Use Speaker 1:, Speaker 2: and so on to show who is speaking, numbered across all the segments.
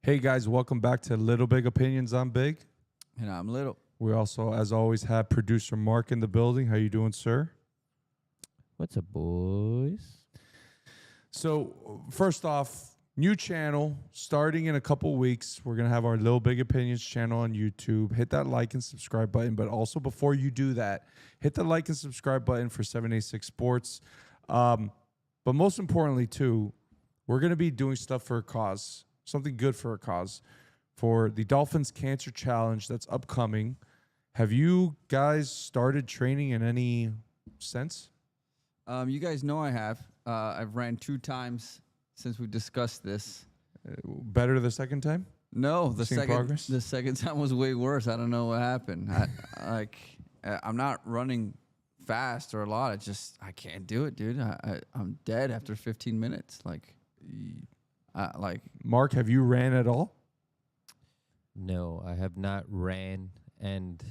Speaker 1: Hey guys, welcome back to Little Big Opinions. I'm Big.
Speaker 2: And I'm Little.
Speaker 1: We also, as always, have producer Mark in the building. How you doing, sir?
Speaker 3: What's up, boys?
Speaker 1: So, first off, new channel starting in a couple weeks. We're gonna have our Little Big Opinions channel on YouTube. Hit that like and subscribe button. But also, before you do that, hit the like and subscribe button for 786 Sports. But most importantly, too, we're gonna be doing stuff for a cause, something good for a cause, for the Dolphins Cancer Challenge that's upcoming. Have you guys started training in any sense?
Speaker 2: You guys know I have. I've ran 2 times since we discussed this.
Speaker 1: Better the second time?
Speaker 2: No, the
Speaker 1: Seeing progress?
Speaker 2: second time was way worse. I don't know what happened. I'm not running fast or a lot. I can't do it, dude. I'm dead after 15 minutes.
Speaker 1: Mark, have you ran at all?
Speaker 3: No, I have not ran, and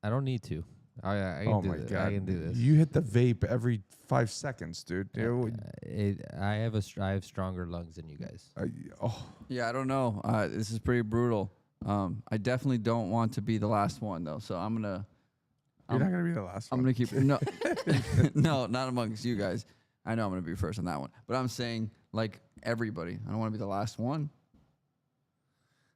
Speaker 3: I don't need to. I can
Speaker 1: Oh
Speaker 3: do
Speaker 1: my
Speaker 3: this.
Speaker 1: God.
Speaker 3: I can do this.
Speaker 1: You hit the vape every 5 seconds, dude.
Speaker 3: I have stronger lungs than you guys.
Speaker 2: Yeah, I don't know. This is pretty brutal. I definitely don't want to be the last one though. So I'm gonna.
Speaker 1: You're not going to be the last
Speaker 2: I'm
Speaker 1: one.
Speaker 2: gonna keep no, not amongst you guys. I know I'm gonna be first on that one, but I'm saying like everybody. I don't want to be the last one.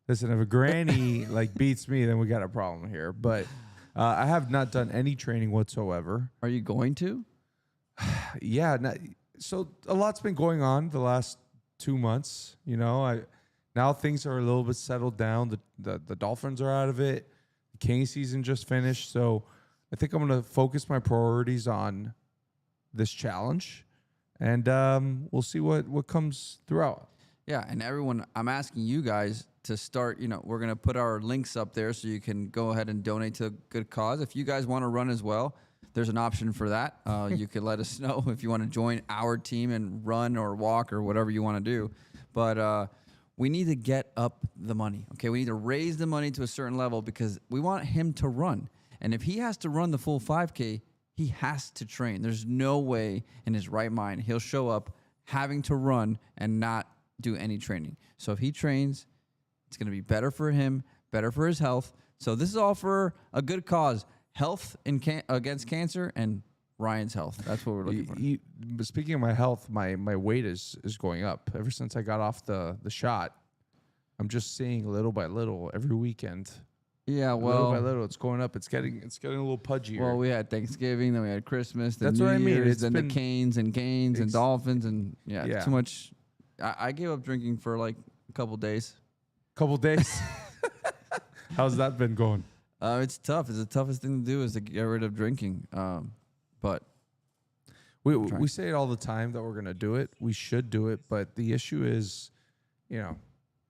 Speaker 1: Listen, if a granny beats me, then we got a problem here. But I have not done any training whatsoever.
Speaker 2: Are you going to?
Speaker 1: Yeah. So a lot's been going on the last 2 months. You know, now things are a little bit settled down. The Dolphins are out of it. The King season just finished. So I think I'm going to focus my priorities on this challenge. And we'll see what comes throughout.
Speaker 2: Yeah, and everyone, I'm asking you guys to start, we're going to put our links up there so you can go ahead and donate to a good cause. If you guys want to run as well, there's an option for that. You could let us know if you want to join our team and run or walk or whatever you want to do. But we need to get up the money, okay? We need to raise the money to a certain level because we want him to run. And if he has to run the full 5K, he has to train. There's no way in his right mind he'll show up having to run and not do any training. So if he trains, it's going to be better for him, better for his health. So this is all for a good cause. Health against cancer and Ryan's health. That's what we're looking for.
Speaker 1: Speaking of my health, my weight is going up. Ever since I got off the shot, I'm just seeing little by little every weekend.
Speaker 2: Yeah, well,
Speaker 1: little by little, it's going up. It's getting a little pudgier.
Speaker 2: Well, we had Thanksgiving, then we had Christmas, then
Speaker 1: That's
Speaker 2: New
Speaker 1: what I mean.
Speaker 2: Year's,
Speaker 1: It's
Speaker 2: then
Speaker 1: been
Speaker 2: the Canes and Dolphins, and
Speaker 1: Yeah.
Speaker 2: too much. I gave up drinking for like a couple days.
Speaker 1: Couple days. How's that been going?
Speaker 2: It's tough. It's the toughest thing to do is to get rid of drinking. But
Speaker 1: we say it all the time that we're gonna do it. We should do it, but the issue is,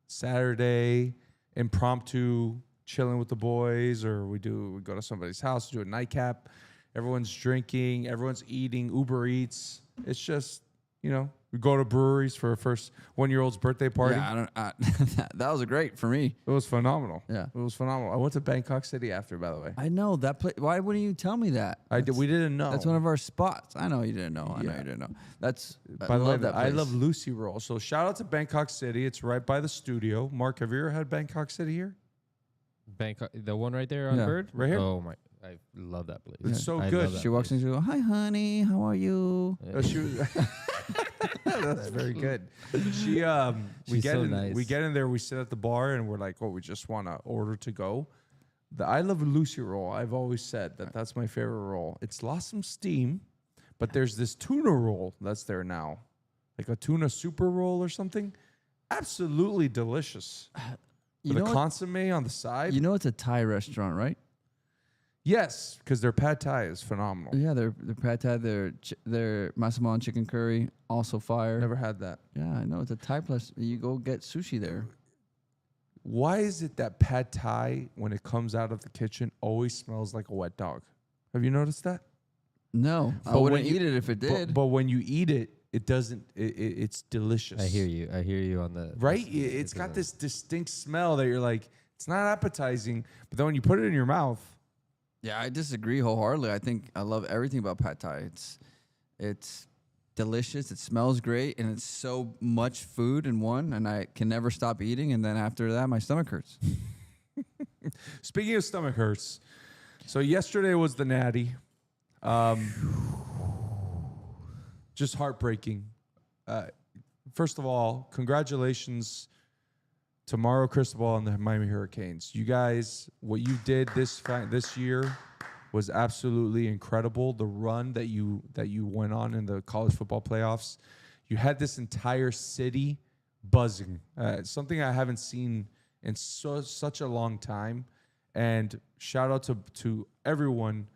Speaker 1: Saturday impromptu chilling with the boys, or we go to somebody's house, do a nightcap. Everyone's drinking, everyone's eating, Uber Eats. It's just, we go to breweries for a first 1-year-old's birthday party.
Speaker 2: yeah, that was great for me.
Speaker 1: It was phenomenal.
Speaker 2: Yeah.
Speaker 1: It was phenomenal. I went to Bangkok City after, by the way.
Speaker 2: I know that place. Why wouldn't you tell me that?
Speaker 1: We didn't know.
Speaker 2: That's one of our spots. I know you didn't know. I know you didn't know. I love that place.
Speaker 1: I love Lucy Roll. So shout out to Bangkok City. It's right by the studio. Mark, have you ever had Bangkok City here?
Speaker 3: Bangkok, the one right there on Bird?
Speaker 1: Right here?
Speaker 3: Oh, my. I love that place.
Speaker 1: It's so
Speaker 3: I
Speaker 1: good.
Speaker 3: love that
Speaker 2: She walks
Speaker 3: place.
Speaker 2: in and she goes, "Hi, honey. How are you?"
Speaker 1: That's very good. We
Speaker 3: She's
Speaker 1: get
Speaker 3: so
Speaker 1: in,
Speaker 3: nice.
Speaker 1: we get in there, we sit at the bar, and we're like, "Oh, we just want to order to go." I love Lucy Roll. I've always said that's my favorite roll. It's lost some steam, but there's this tuna roll that's there now, like a tuna super roll or something. Absolutely delicious.
Speaker 2: You
Speaker 1: With
Speaker 2: know
Speaker 1: a consomme on the side.
Speaker 2: You know it's a Thai restaurant, right?
Speaker 1: Yes, because their pad thai is phenomenal.
Speaker 2: Yeah, their pad thai, their massaman chicken curry, also fire.
Speaker 1: Never had that.
Speaker 2: Yeah, I know it's a Thai place. You go get sushi there.
Speaker 1: Why is it that pad thai, when it comes out of the kitchen, always smells like a wet dog? Have you noticed that?
Speaker 2: No, I
Speaker 1: But
Speaker 2: wouldn't
Speaker 1: when you-
Speaker 2: eat it if it did.
Speaker 1: But when you eat it, it doesn't. It's delicious.
Speaker 3: I hear you on the...
Speaker 1: Right? It's got this distinct smell that you're like, it's not appetizing, but then when you put it in your mouth,
Speaker 2: Yeah, I disagree wholeheartedly. I think I love everything about pad thai. It's delicious. It smells great, and it's so much food in one, and I can never stop eating. And then after that, my stomach hurts.
Speaker 1: Speaking of stomach hurts, so yesterday was the Natty. Just heartbreaking. First of all, congratulations to Mario Cristobal and the Miami Hurricanes. You guys, what you did this year was absolutely incredible. The run that you went on in the college football playoffs, you had this entire city buzzing. Something I haven't seen in such a long time. And shout out to everyone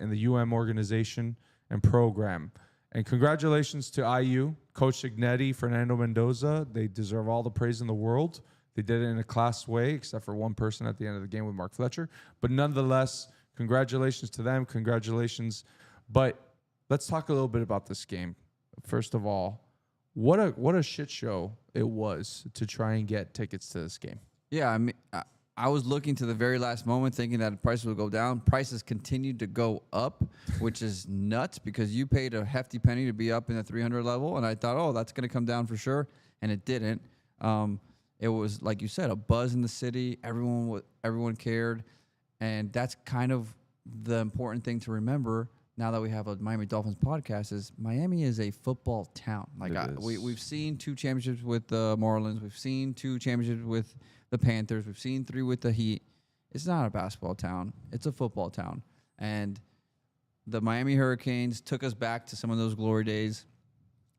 Speaker 1: in the organization and program. And congratulations to IU, Coach Signetti, Fernando Mendoza. They deserve all the praise in the world. They did it in a class way, except for one person at the end of the game with Mark Fletcher. But nonetheless, congratulations to them. Congratulations. But let's talk a little bit about this game. First of all, what a shit show it was to try and get tickets to this game.
Speaker 2: Yeah, I mean, I was looking to the very last moment thinking that prices would go down. Prices continued to go up, which is nuts because you paid a hefty penny to be up in the 300 level, and I thought, oh, that's going to come down for sure, and it didn't. It was, like you said, a buzz in the city. Everyone cared, and that's kind of the important thing to remember now that we have a Miami Dolphins podcast is Miami is a football town. Like we've seen 2 championships with the Marlins. We've seen 2 championships with the Panthers. We've seen 3 with the Heat. It's not a basketball town. It's a football town. And the Miami Hurricanes took us back to some of those glory days,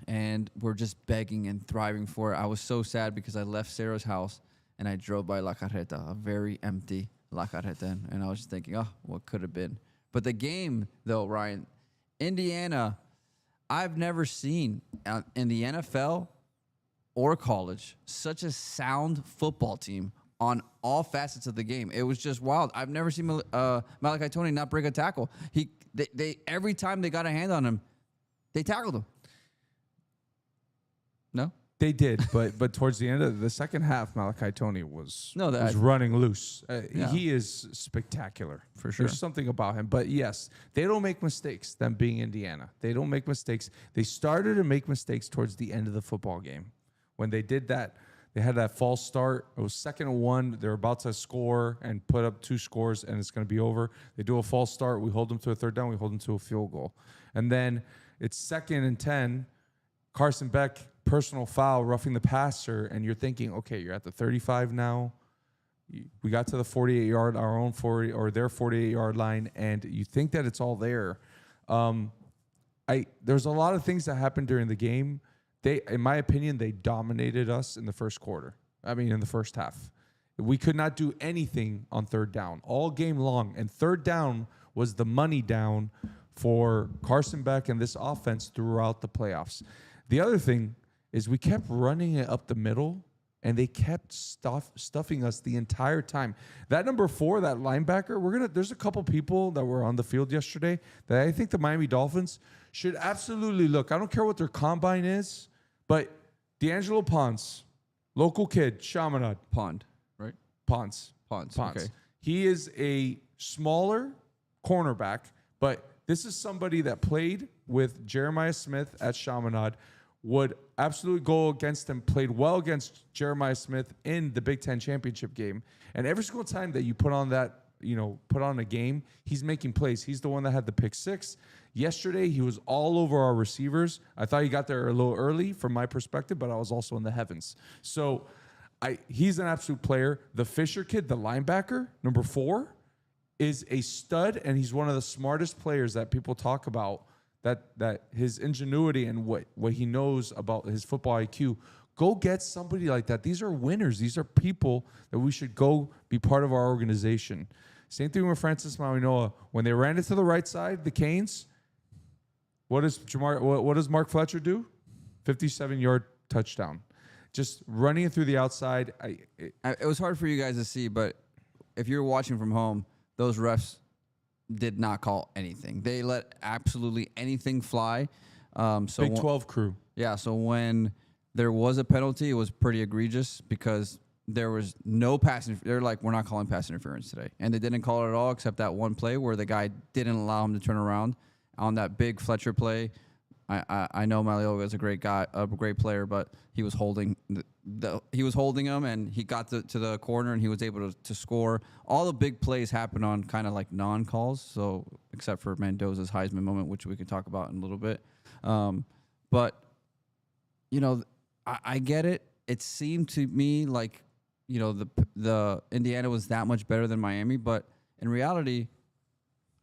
Speaker 2: and we're just begging and thriving for it. I was so sad because I left Sarah's house, and I drove by La Carreta, a very empty La Carreta, and I was just thinking, oh, what could have been? But the game, though, Ryan, Indiana, I've never seen in the NFL or college such a sound football team on all facets of the game. It was just wild. I've never seen Malachi Tony not break a tackle. They every time they got a hand on him, they tackled him. No?
Speaker 1: They did, but towards the end of the second half, Malachi Tony was running loose.
Speaker 2: Yeah.
Speaker 1: He is spectacular.
Speaker 2: For sure.
Speaker 1: There's something about him. But yes, they don't make mistakes, them being Indiana. They don't make mistakes. They started to make mistakes towards the end of the football game. When they did that, they had that false start. It was 2nd and 1. They're about to score and put up 2 scores, and it's going to be over. They do a false start. We hold them to a 3rd down. We hold them to a field goal. And then it's 2nd and 10. Carson Beck, personal foul, roughing the passer, and you're thinking, okay, you're at the 35 now. We got to the 48-yard, our own 40 or their 48-yard line, and you think that it's all there. There's a lot of things that happened during the game. In my opinion, they dominated us in the first quarter. In the first half. We could not do anything on 3rd down all game long, and 3rd down was the money down for Carson Beck and this offense throughout the playoffs. The other thing is we kept running it up the middle, and they kept stuffing us the entire time. That number 4, that linebacker, there's a couple people that were on the field yesterday that I think the Miami Dolphins should absolutely look. I don't care what their combine is, but D'Angelo Ponce, local kid, Chaminade.
Speaker 2: Pond, right?
Speaker 1: Ponce.
Speaker 2: Okay.
Speaker 1: He is a smaller cornerback, but this is somebody that played with Jeremiah Smith at Chaminade, would absolutely go against him, played well against Jeremiah Smith in the Big Ten championship game. And every single time that you put on a game, he's making plays. He's the one that had the pick 6. Yesterday, he was all over our receivers. I thought he got there a little early from my perspective, but I was also in the heavens. So he's an absolute player. The Fisher kid, the linebacker, number 4, is a stud, and he's one of the smartest players that people talk about. That his ingenuity and what he knows about his football IQ, go get somebody like that. These are winners. These are people that we should go be part of our organization. Same thing with Francis Mauigoa. When they ran it to the right side, the Canes, what does Mark Fletcher do? 57-yard touchdown. Just running it through the outside.
Speaker 2: It was hard for you guys to see, but if you're watching from home, those refs did not call anything. They let absolutely anything fly.
Speaker 1: Big 12 crew.
Speaker 2: Yeah, so when there was a penalty, it was pretty egregious because there was no pass. They're like, we're not calling pass interference today. And they didn't call it at all except that one play where the guy didn't allow him to turn around on that big Fletcher play. I know Malioga is a great guy, a great player, but he was holding he was holding him, and he got to the corner, and he was able to score. All the big plays happened on kind of like non-calls, so except for Mendoza's Heisman moment, which we can talk about in a little bit. But you know, I get it. It seemed to me like, you know, the Indiana was that much better than Miami, but in reality,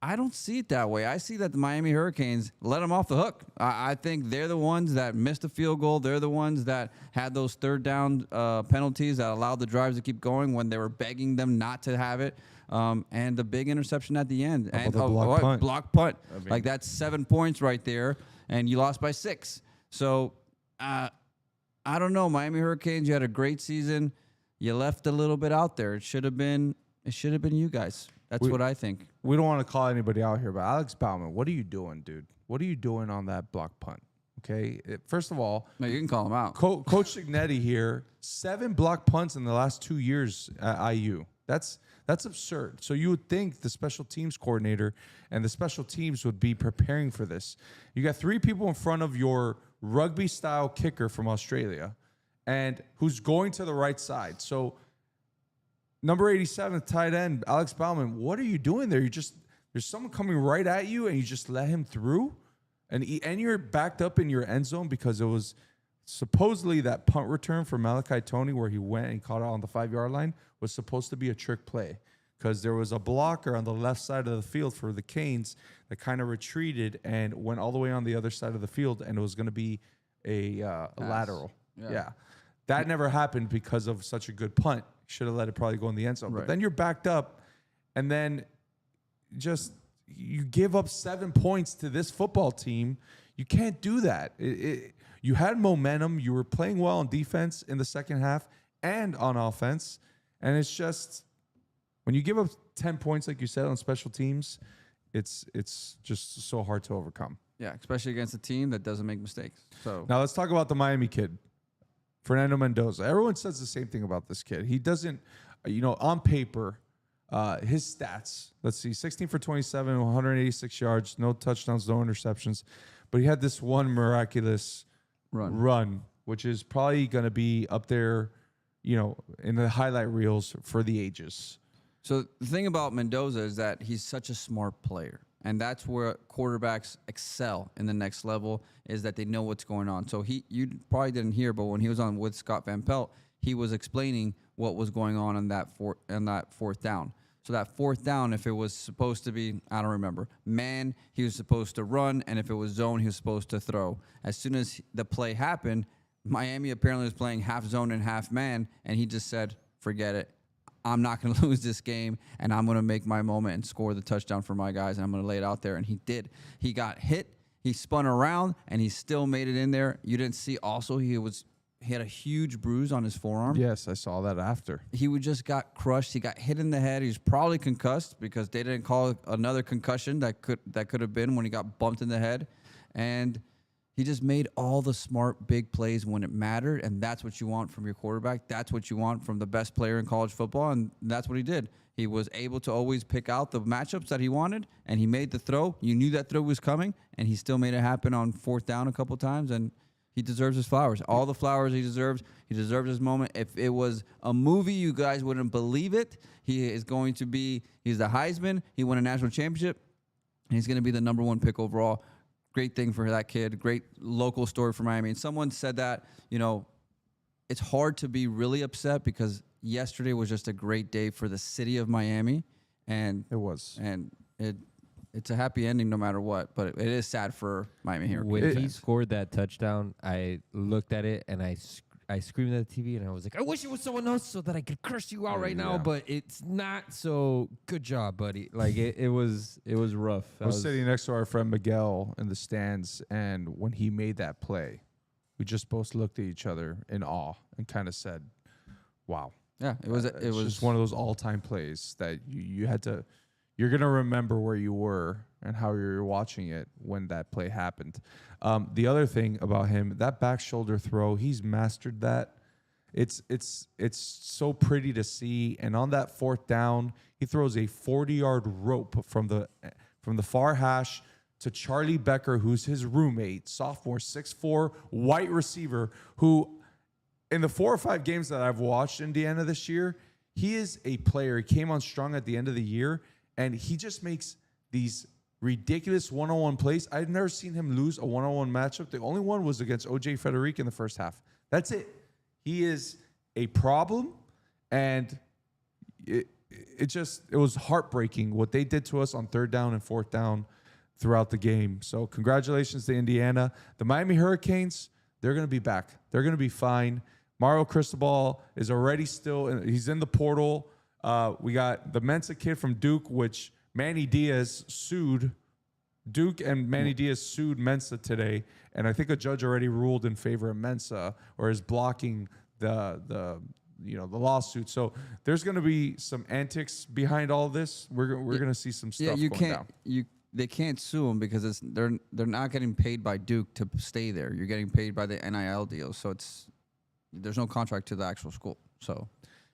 Speaker 2: I don't see it that way. I see that the Miami Hurricanes let them off the hook. I think they're the ones that missed the field goal. They're the ones that had those third down penalties that allowed the drives to keep going when they were begging them not to have it. And the big interception at the end.
Speaker 1: How
Speaker 2: And
Speaker 1: about the block punt?
Speaker 2: Block punt.
Speaker 3: I mean-
Speaker 2: Like, that's 7 points right there, and you lost by 6. So, I don't know. Miami Hurricanes, you had a great season. You left a little bit out there. It should have been you guys. That's what I think.
Speaker 1: We don't want to call anybody out here, but Alex Bauman, what are you doing, dude? What are you doing on that block punt? Okay, first of all,
Speaker 2: No, you can call him out.
Speaker 1: Coach Signetti here, 7 block punts in the last 2 years at IU. That's absurd. So you would think the special teams coordinator and the special teams would be preparing for this. You got 3 people in front of your rugby-style kicker from Australia, and who's going to the right side. So number 87, tight end, Alex Bauman, what are you doing there? There's someone coming right at you, and you just let him through? And you're backed up in your end zone because it was supposedly that punt return for Malachi Toney where he went and caught it on the 5-yard line was supposed to be a trick play because there was a blocker on the left side of the field for the Canes that kind of retreated and went all the way on the other side of the field, and it was going to be a lateral. Yeah. That never happened because of such a good punt. Should have let it probably go in the end zone.
Speaker 2: Right.
Speaker 1: But then you're backed up, and then just you give up 7 points to this football team. You can't do that. You had momentum. You were playing well on defense in the second half and on offense. And it's just when you give up 10 points, like you said, on special teams, it's just so hard to overcome.
Speaker 2: Yeah, especially against a team that doesn't make mistakes. So
Speaker 1: Now let's talk about the Miami kid, Fernando Mendoza. Everyone says the same thing about this kid. He doesn't, on paper, his stats, let's see, 16 for 27, 186 yards, no touchdowns, no interceptions. But he had this one miraculous run, which is probably going to be up there, in the highlight reels for the ages.
Speaker 2: So the thing about Mendoza is that he's such a smart player. And that's where quarterbacks excel in the next level, is that they know what's going on. So you probably didn't hear, but when he was on with Scott Van Pelt, he was explaining what was going on in that fourth down. So that fourth down, if it was supposed to be, I don't remember, man, he was supposed to run, and if it was zone, he was supposed to throw. As soon as the play happened, Miami apparently was playing half zone and half man, and he just said, forget it. I'm not going to lose this game, and I'm going to make my moment and score the touchdown for my guys, and I'm going to lay it out there. And he did. He got hit. He spun around, and he still made it in there. You didn't see also he had a huge bruise on his forearm.
Speaker 1: Yes, I saw that after.
Speaker 2: He just got crushed. He got hit in the head. He was probably concussed because they didn't call it another concussion that could have been when he got bumped in the head. And he just made all the smart, big plays when it mattered, and that's what you want from your quarterback. That's what you want from the best player in college football, and that's what he did. He was able to always pick out the matchups that he wanted, and he made the throw. You knew that throw was coming, and he still made it happen on fourth down a couple times, and he deserves his flowers. All the flowers he deserves. He deserves his moment. If it was a movie, you guys wouldn't believe it. He's the Heisman. He won a national championship, and he's going to be the number 1 pick overall. Great thing for that kid. Great local story for Miami. And someone said that, it's hard to be really upset because yesterday was just a great day for the city of Miami. And
Speaker 1: it was.
Speaker 2: And it's a happy ending no matter what. But it is sad for Miami here.
Speaker 3: When he scored that touchdown, I looked at it and I screamed at the TV and I was like, I wish it was someone else so that I could curse you out right now, but it's not. So good job, buddy. Like it was rough.
Speaker 1: I was sitting next to our friend Miguel in the stands, and when he made that play, we just both looked at each other in awe and kind of said, "Wow."
Speaker 2: Yeah, it was
Speaker 1: just one of those all-time plays that you had to. You're gonna remember where you were and how you were watching it when that play happened. The other thing about him, that back shoulder throw, he's mastered that. It's so pretty to see. And on that fourth down, he throws a 40-yard rope from the far hash to Charlie Becker, who's his roommate, sophomore, 6'4", white receiver, who in the 4 or 5 games that I've watched Indiana this year, he is a player. He came on strong at the end of the year, and he just makes these ridiculous one-on-one plays. I've never seen him lose a one-on-one matchup. The only one was against O.J. Federico in the first half. That's it. He is a problem, and it was heartbreaking what they did to us on 3rd down and 4th down throughout the game. So congratulations to Indiana. The Miami Hurricanes, they're going to be back. They're going to be fine. Mario Cristobal is already he's in the portal. We got the Mensa kid from Duke, which Manny Diaz sued. Duke and Manny Diaz sued Mensa today, and I think a judge already ruled in favor of Mensa, or is blocking the lawsuit. So there's going to be some antics behind all this. We're going to see some stuff going down.
Speaker 2: They can't sue them because they're not getting paid by Duke to stay there. You're getting paid by the NIL deal, so there's no contract to the actual school. So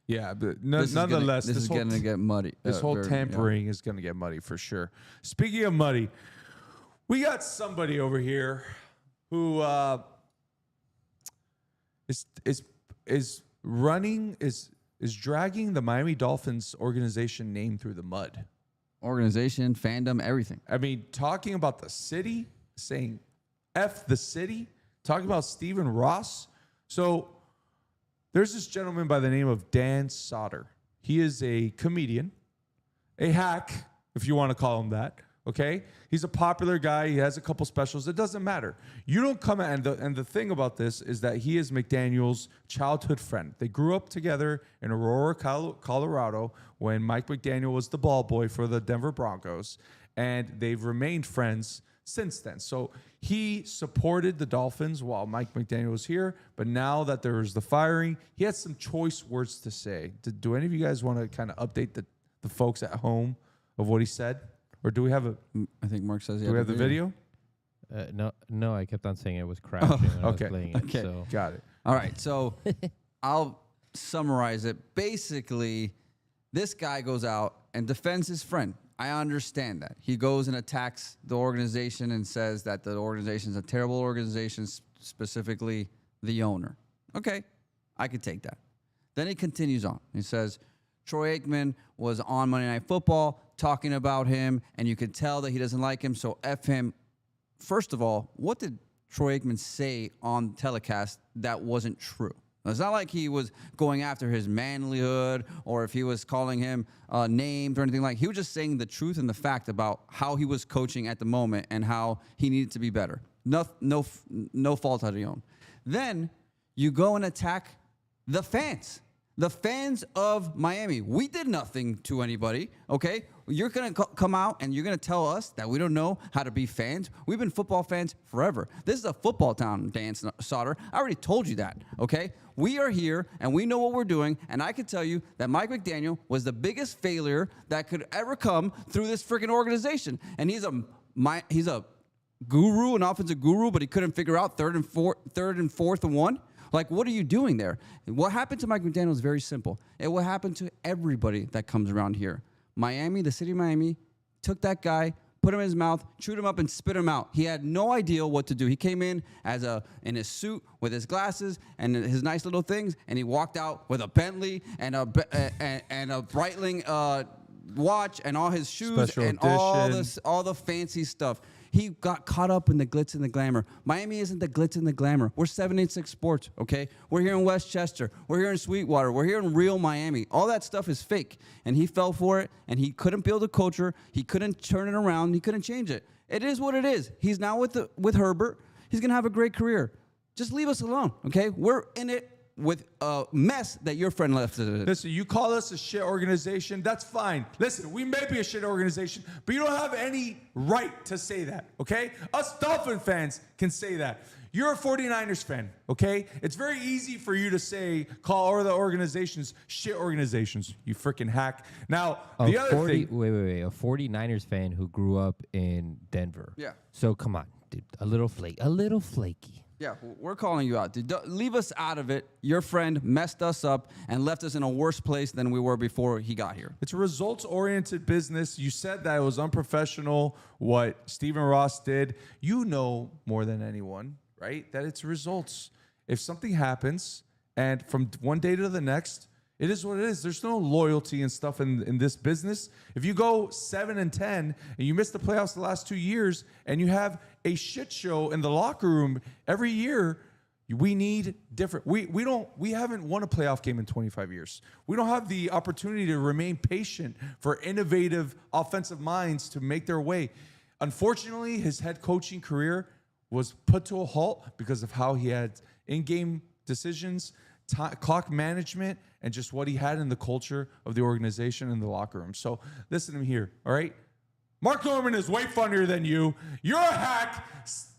Speaker 1: yeah, but nonetheless,
Speaker 2: this is going to get muddy.
Speaker 1: This whole tampering is going to get muddy for sure. Speaking of muddy, we got somebody over here who is dragging the Miami Dolphins organization name through the mud.
Speaker 2: Organization, fandom, everything.
Speaker 1: I mean, talking about the city, saying F the city, talking about Stephen Ross. So there's this gentleman by the name of Dan Soder. He is a comedian, a hack, if you want to call him that. Okay, he's a popular guy. He has a couple specials. It doesn't matter. You don't come and the thing about this is that he is McDaniel's childhood friend. They grew up together in Aurora, Colorado, when Mike McDaniel was the ball boy for the Denver Broncos, and they've remained friends since then. So he supported the Dolphins while Mike McDaniel was here, but now that there was the firing, he had some choice words to say. Do any of you guys want to kind of update the folks at home of what he said? Or do we have
Speaker 2: I think Mark says.
Speaker 1: Do we have the video?
Speaker 3: No. I kept on saying it was crashing when I was
Speaker 1: okay.
Speaker 3: playing it.
Speaker 2: Okay.
Speaker 3: So.
Speaker 1: Got it.
Speaker 2: All right, so I'll summarize it. Basically, this guy goes out and defends his friend. I understand that. He goes and attacks the organization and says that the organization is a terrible organization, specifically the owner. Okay, I could take that. Then he continues on. He says, Troy Aikman was on Monday Night Football talking about him, and you could tell that he doesn't like him, so F him. First of all, what did Troy Aikman say on telecast that wasn't true? It's not like he was going after his manlyhood or if he was calling him names or anything like that. He was just saying the truth and the fact about how he was coaching at the moment and how he needed to be better. No fault of his own. Then you go and attack the fans. The fans of Miami. We did nothing to anybody, okay? You're going to come out and you're going to tell us that we don't know how to be fans? We've been football fans forever. This is a football town, Dan Soder. I already told you that, okay? We are here and we know what we're doing, and I can tell you that Mike McDaniel was the biggest failure that could ever come through this freaking organization. And he's a guru, an offensive guru, but he couldn't figure out third and fourth and one. Like, what are you doing there? What happened to Mike McDaniel is very simple. It will happen to everybody that comes around here. Miami, the city of Miami, took that guy, put him in his mouth, chewed him up, and spit him out. He had no idea what to do. He came in in his suit with his glasses and his nice little things, and he walked out with a Bentley and a Breitling watch and all his shoes
Speaker 1: Special
Speaker 2: and
Speaker 1: edition.
Speaker 2: all the fancy stuff. He got caught up in the glitz and the glamour. Miami isn't the glitz and the glamour. We're 786 Sports, okay? We're here in Westchester. We're here in Sweetwater. We're here in real Miami. All that stuff is fake, and he fell for it, and he couldn't build a culture. He couldn't turn it around. He couldn't change it. It is what it is. He's now with Herbert. He's going to have a great career. Just leave us alone, okay? We're in it with a mess that your friend left it in.
Speaker 1: Listen, you call us a shit organization, that's fine. Listen, we may be a shit organization, but you don't have any right to say that, okay? Us Dolphin fans can say that. You're a 49ers fan, okay? It's very easy for you to call all the organizations shit organizations, you freaking hack. Now, the other thing...
Speaker 3: Wait. A 49ers fan who grew up in Denver.
Speaker 2: Yeah.
Speaker 3: So, come on, dude. A little flaky.
Speaker 2: Yeah, we're calling you out. Dude. Leave us out of it. Your friend messed us up and left us in a worse place than we were before he got here.
Speaker 1: It's a results-oriented business. You said that it was unprofessional what Stephen Ross did. You know more than anyone, right, that it's results. If something happens and from one day to the next, it is what it is. There's no loyalty and stuff in this business. If you go 7-10 and you miss the playoffs the last 2 years and you have a shit show in the locker room every year, we need different. We haven't won a playoff game in 25 years. We don't have the opportunity to remain patient for innovative offensive minds to make their way. Unfortunately, his head coaching career was put to a halt because of how he had in-game decisions, clock management, and just what he had in the culture of the organization and the locker room. So listen to me here, all right? Mark Norman is way funnier than you. You're a hack.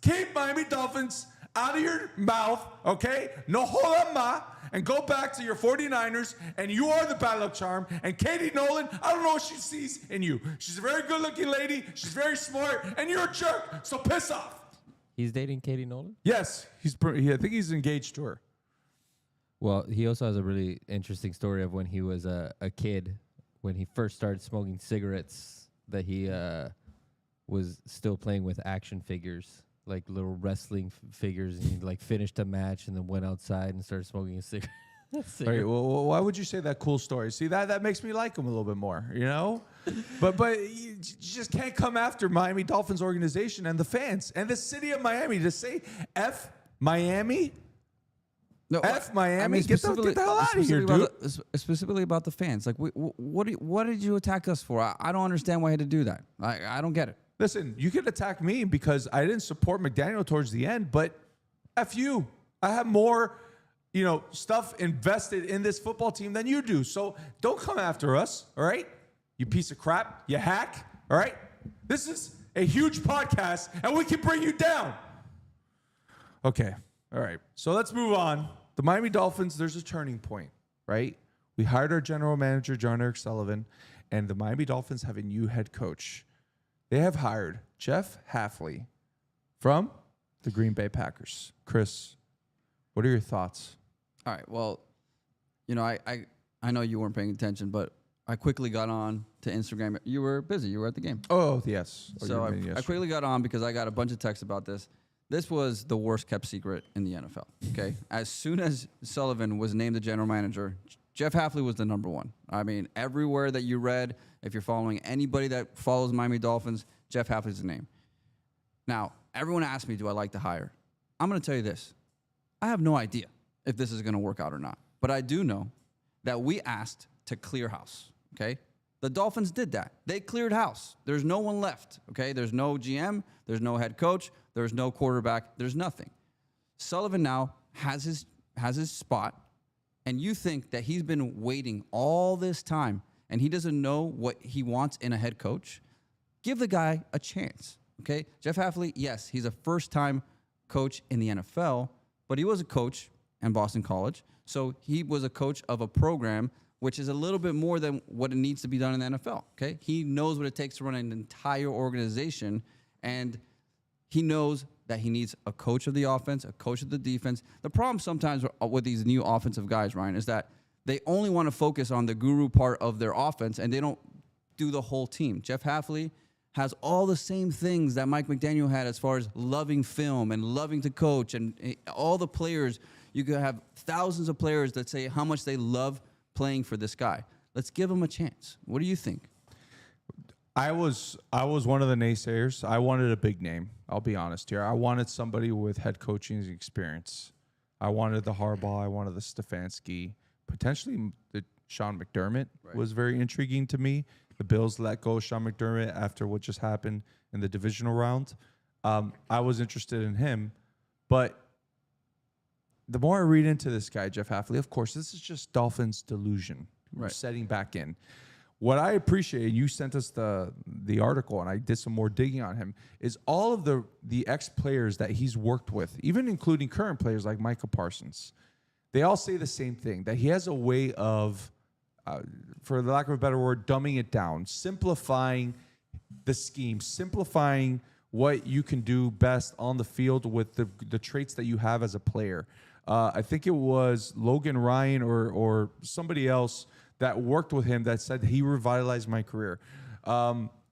Speaker 1: Keep Miami Dolphins out of your mouth, okay? No holama, and go back to your 49ers, and you are the bad luck charm. And Katie Nolan, I don't know what she sees in you. She's a very good-looking lady. She's very smart, and you're a jerk, so piss off.
Speaker 3: He's dating Katie Nolan?
Speaker 1: Yes, I think he's engaged to her.
Speaker 3: Well, he also has a really interesting story of when he was a kid, when he first started smoking cigarettes, that he was still playing with action figures, like little wrestling figures, and he like finished a match and then went outside and started smoking a cigarette.
Speaker 1: All right, well, why would you say that cool story? See, that makes me like him a little bit more, you know? but you just can't come after Miami Dolphins organization and the fans and the city of Miami to say F Miami.
Speaker 2: No,
Speaker 1: F Miami.
Speaker 2: I mean,
Speaker 1: get the hell out of here, dude.
Speaker 2: Specifically about the fans. Like, what did you attack us for? I don't understand why you had to do that. I don't get it.
Speaker 1: Listen, you could attack me because I didn't support McDaniel towards the end, but F you. I have more, stuff invested in this football team than you do. So don't come after us, all right? You piece of crap. You hack, all right? This is a huge podcast, and we can bring you down. Okay, all right. So let's move on. The Miami Dolphins, there's a turning point, right? We hired our general manager, John Eric Sullivan, and the Miami Dolphins have a new head coach. They have hired Jeff Hafley from the Green Bay Packers. Chris, what are your thoughts?
Speaker 2: All right. Well, I know you weren't paying attention, but I quickly got on to Instagram. You were busy. You were at the game.
Speaker 1: Oh, yes.
Speaker 2: So I quickly got on because I got a bunch of texts about this. This was the worst kept secret in the NFL, okay? As soon as Sullivan was named the general manager, Jeff Hafley was the number one. I mean, everywhere that you read, if you're following anybody that follows Miami Dolphins, Jeff Hafley's the name. Now, everyone asked me, do I like the hire? I'm going to tell you this. I have no idea if this is going to work out or not. But I do know that we asked to clear house, okay? The Dolphins did that. They cleared house. There's no one left, okay? There's no GM. There's no head coach. There's no quarterback. There's nothing. Sullivan now has his spot, and you think that he's been waiting all this time and he doesn't know what he wants in a head coach? Give the guy a chance, okay? Jeff Hafley, yes, he's a first-time coach in the NFL, but he was a coach in Boston College, so he was a coach of a program which is a little bit more than what it needs to be done in the NFL, okay? He knows what it takes to run an entire organization, and he knows that he needs a coach of the offense, a coach of the defense. The problem sometimes with these new offensive guys, Ryan, is that they only want to focus on the guru part of their offense, and they don't do the whole team. Jeff Hafley has all the same things that Mike McDaniel had as far as loving film and loving to coach, and all the players. You could have thousands of players that say how much they love playing for this guy. Let's give him a chance. What do you think?
Speaker 1: I was one of the naysayers. I wanted a big name. I'll be honest here. I wanted somebody with head coaching experience. I wanted the Harbaugh. I wanted the Stefanski. Potentially the Sean McDermott was very intriguing to me. The Bills let go of Sean McDermott after what just happened in the divisional round. I was interested in him, but the more I read into this guy, Jeff Hafley, of course, this is just Dolphins delusion. We're setting back in. What I appreciate, you sent us the article, and I did some more digging on him, is all of the ex-players that he's worked with, even including current players like Micah Parsons. They all say the same thing, that he has a way of, for the lack of a better word, dumbing it down, simplifying the scheme, simplifying what you can do best on the field with the traits that you have as a player. I think it was Logan Ryan or somebody else that worked with him that said he revitalized my career.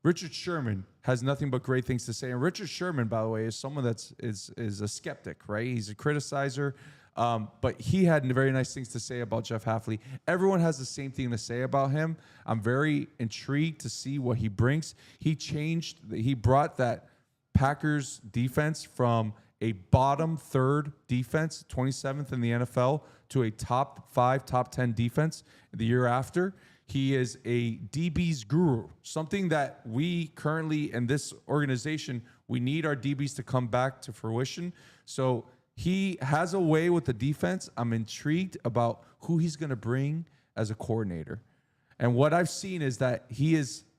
Speaker 1: Richard Sherman has nothing but great things to say. And Richard Sherman, by the way, is someone that's is a skeptic, right? He's a criticizer. But he had very nice things to say about Jeff Hafley. Everyone has the same thing to say about him. I'm very intrigued to see what he brings. He brought that Packers defense from a bottom third defense, 27th in the NFL, to a top 5, top 10 defense the year after. He is a DB's guru, something that we currently in this organization, we need our DBs to come back to fruition. So he has a way with the defense. I'm intrigued about who he's going to bring as a coordinator. And what I've seen is that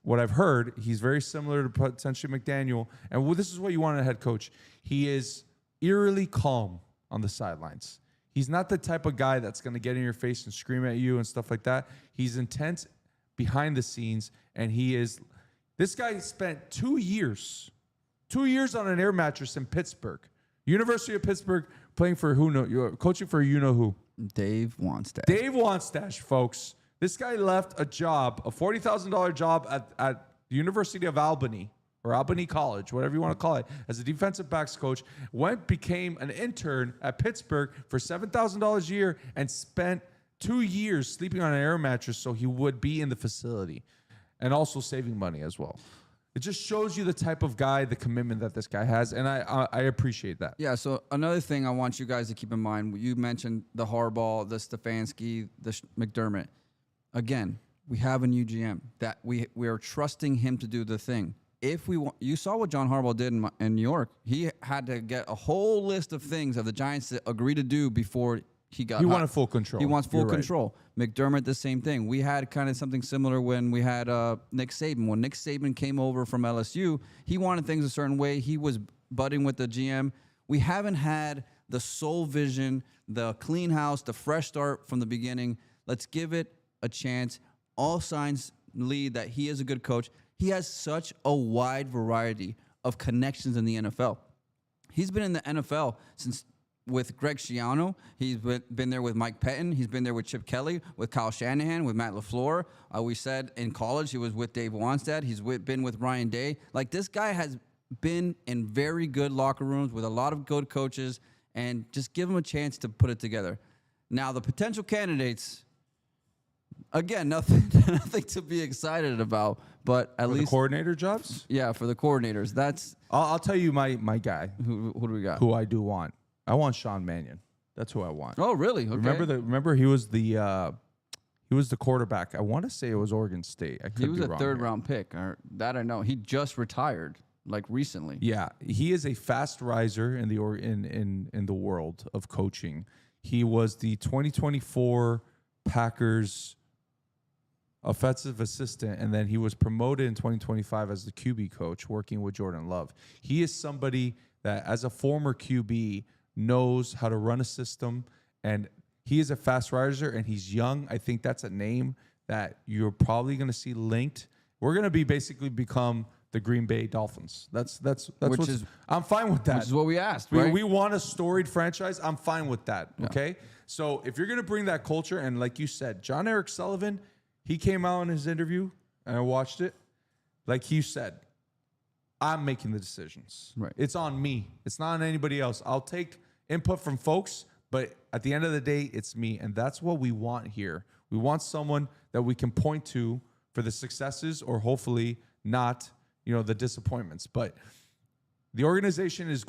Speaker 1: what I've heard, he's very similar to potentially McDaniel. And this is what you want in a head coach. He is eerily calm on the sidelines. He's not the type of guy that's going to get in your face and scream at you and stuff like that. He's intense behind the scenes, and this guy spent 2 years on an air mattress in Pittsburgh, University of Pittsburgh, playing for coaching for who?
Speaker 2: Dave Wannstedt.
Speaker 1: Dave Wannstedt, folks. This guy left a $40,000 job at the University of Albany, or Albany College, whatever you want to call it, as a defensive backs coach, became an intern at Pittsburgh for $7,000 a year and spent 2 years sleeping on an air mattress so he would be in the facility and also saving money as well. It just shows you the type of guy, the commitment that this guy has, and I appreciate that.
Speaker 2: Yeah, so another thing I want you guys to keep in mind, you mentioned the Harbaugh, the Stefanski, the McDermott. Again, we have a new GM that we are trusting him to do the thing. You saw what John Harbaugh did in New York. He had to get a whole list of things that the Giants to agree to do before he wanted
Speaker 1: full control.
Speaker 2: He wants full
Speaker 1: You're
Speaker 2: control. Right. McDermott, the same thing. We had kind of something similar when we had Nick Saban. When Nick Saban came over from LSU, he wanted things a certain way. He was budding with the GM. We haven't had the sole vision, the clean house, the fresh start from the beginning. Let's give it a chance. All signs lead that he is a good coach. He has such a wide variety of connections in the NFL. He's been in the NFL with Greg Schiano. He's been there with Mike Pettin. He's been there with Chip Kelly, with Kyle Shanahan, with Matt LaFleur. We said in college he was with Dave Wannstedt. He's been with Ryan Day. Like, this guy has been in very good locker rooms with a lot of good coaches, and just give him a chance to put it together. Now, the potential candidates, again, nothing to be excited about, but at least
Speaker 1: the coordinator jobs.
Speaker 2: Yeah, for the coordinators.
Speaker 1: I'll tell you my guy.
Speaker 2: Who do we got?
Speaker 1: Who I do want. I want Sean Mannion. That's who I want.
Speaker 2: Oh, really? Okay.
Speaker 1: Remember he was the quarterback. I want to say it was Oregon State.
Speaker 2: He was a third-round pick. Or that I know. He just retired, like, recently.
Speaker 1: Yeah, he is a fast riser in the world of coaching. He was the 2024 Packers offensive assistant, and then he was promoted in 2025 as the QB coach, working with Jordan Love. He is somebody that, as a former QB, knows how to run a system, and he is a fast riser, and he's young. I think that's a name that you're probably going to see linked. We're going to basically become the Green Bay Dolphins. I'm fine with that.
Speaker 2: Which is what we asked, right?
Speaker 1: We want a storied franchise. I'm fine with that, okay? So if you're going to bring that culture, and like you said, John Eric Sullivan, he came out in his interview, and I watched it. Like you said, I'm making the decisions.
Speaker 2: Right.
Speaker 1: It's on me. It's not on anybody else. I'll take input from folks, but at the end of the day, it's me. And that's what we want here. We want someone that we can point to for the successes, or hopefully not, the disappointments. But the organization is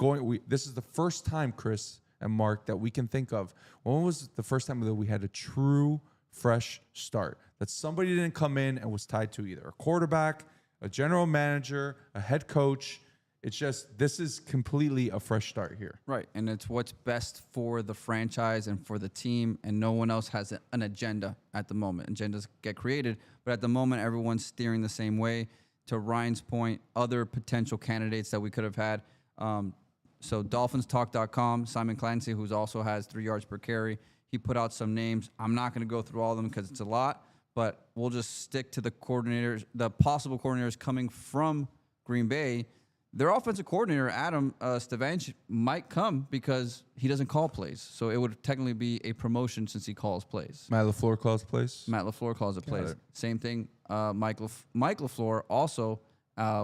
Speaker 1: this is the first time, Chris and Mark, that we can think of. When was the first time that we had a true fresh start? That somebody didn't come in and was tied to either a quarterback, a general manager, a head coach. It's just, this is completely a fresh start here.
Speaker 2: Right, and it's what's best for the franchise and for the team, and no one else has an agenda at the moment. Agendas get created, but at the moment, everyone's steering the same way. To Ryan's point, other potential candidates that we could have had. So DolphinsTalk.com, Simon Clancy, who also has 3 yards per carry, he put out some names. I'm not going to go through all of them because it's a lot, but we'll just stick to the coordinators, the possible coordinators coming from Green Bay. their offensive coordinator, Adam Stevanch, might come because he doesn't call plays. So it would technically be a promotion since he calls plays.
Speaker 1: Matt LaFleur calls plays.
Speaker 2: Matt LaFleur calls the plays.
Speaker 1: it.
Speaker 2: Same thing. Mike LaFleur also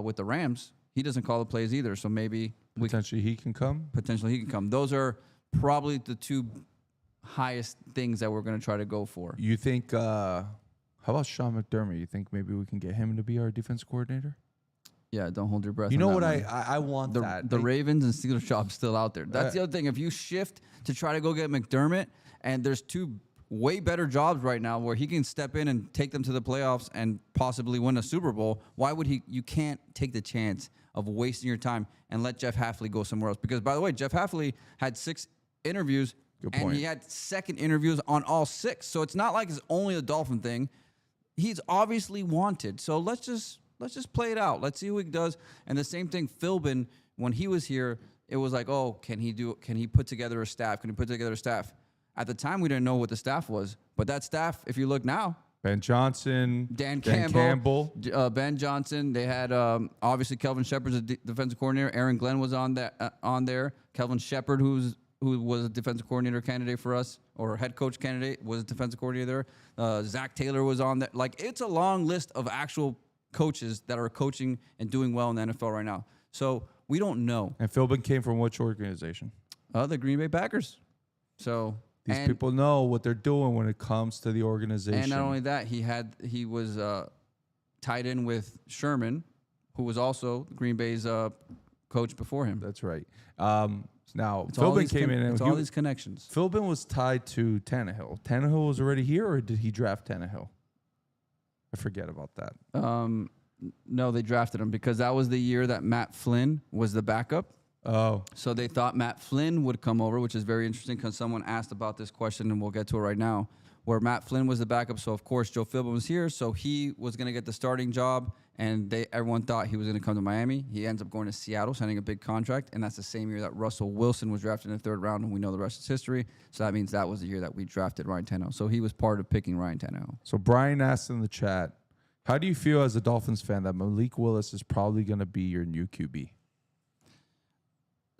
Speaker 2: with the Rams. He doesn't call the plays either. So maybe
Speaker 1: Potentially he can come.
Speaker 2: potentially he can come. Those are probably the two highest things that we're going to try to go for.
Speaker 1: You think? How about Sean McDermott? You think maybe we can get him to be our defense coordinator?
Speaker 2: Yeah, don't hold your breath.
Speaker 1: You
Speaker 2: on
Speaker 1: know
Speaker 2: that
Speaker 1: what?
Speaker 2: one.
Speaker 1: I want that.
Speaker 2: The Ravens and Steelers job's still out there. That's the other thing. If you shift to try to go get McDermott, and there's two way better jobs right now where he can step in and take them to the playoffs and possibly win a Super Bowl, why would he? You can't take the chance of wasting your time and let Jeff Hafley go somewhere else. Because, by the way, Jeff Hafley had 6 interviews,
Speaker 1: Good
Speaker 2: and
Speaker 1: point.
Speaker 2: he had second interviews on all 6. So it's not like it's only a Dolphin thing. He's obviously wanted. So let's just play it out. Let's see who he does. And the same thing, Philbin, when he was here, it was like, oh, can he put together a staff? Can he put together a staff? At the time, we didn't know what the staff was. But that staff, if you look now,
Speaker 1: Ben Johnson,
Speaker 2: Dan
Speaker 1: Campbell.
Speaker 2: Ben Johnson. They had obviously Kelvin Shepard's a defensive coordinator. Aaron Glenn was on there. Kelvin Shepard, who was a defensive coordinator candidate for us, or head coach candidate, was a defensive coordinator there. Zach Taylor was on there. Like, it's a long list of actual coaches that are coaching and doing well in the NFL right now. So we don't know.
Speaker 1: And Philbin came from which organization?
Speaker 2: The Green Bay Packers. So
Speaker 1: These people know what they're doing when it comes to the organization.
Speaker 2: And not only that, he was tied in with Sherman, who was also Green Bay's coach before him.
Speaker 1: That's right. Now,
Speaker 2: It's all
Speaker 1: Philbin
Speaker 2: these
Speaker 1: came in and
Speaker 2: it's all these connections.
Speaker 1: Philbin was tied to Tannehill. Tannehill was already here, or did he draft Tannehill? I forget about that.
Speaker 2: No, they drafted him because that was the year that Matt Flynn was the backup.
Speaker 1: Oh,
Speaker 2: So they thought Matt Flynn would come over, which is very interesting because someone asked about this question, and we'll get to it right now, where Matt Flynn was the backup. So, of course, Joe Philbin was here, so he was going to get the starting job, and everyone thought he was going to come to Miami. He ends up going to Seattle, signing a big contract, and that's the same year that Russell Wilson was drafted in the 3rd round, and we know the rest is history. So that means that was the year that we drafted Ryan Tannehill. So he was part of picking Ryan Tannehill.
Speaker 1: so Brian asked in the chat, how do you feel as a Dolphins fan that Malik Willis is probably going to be your new QB?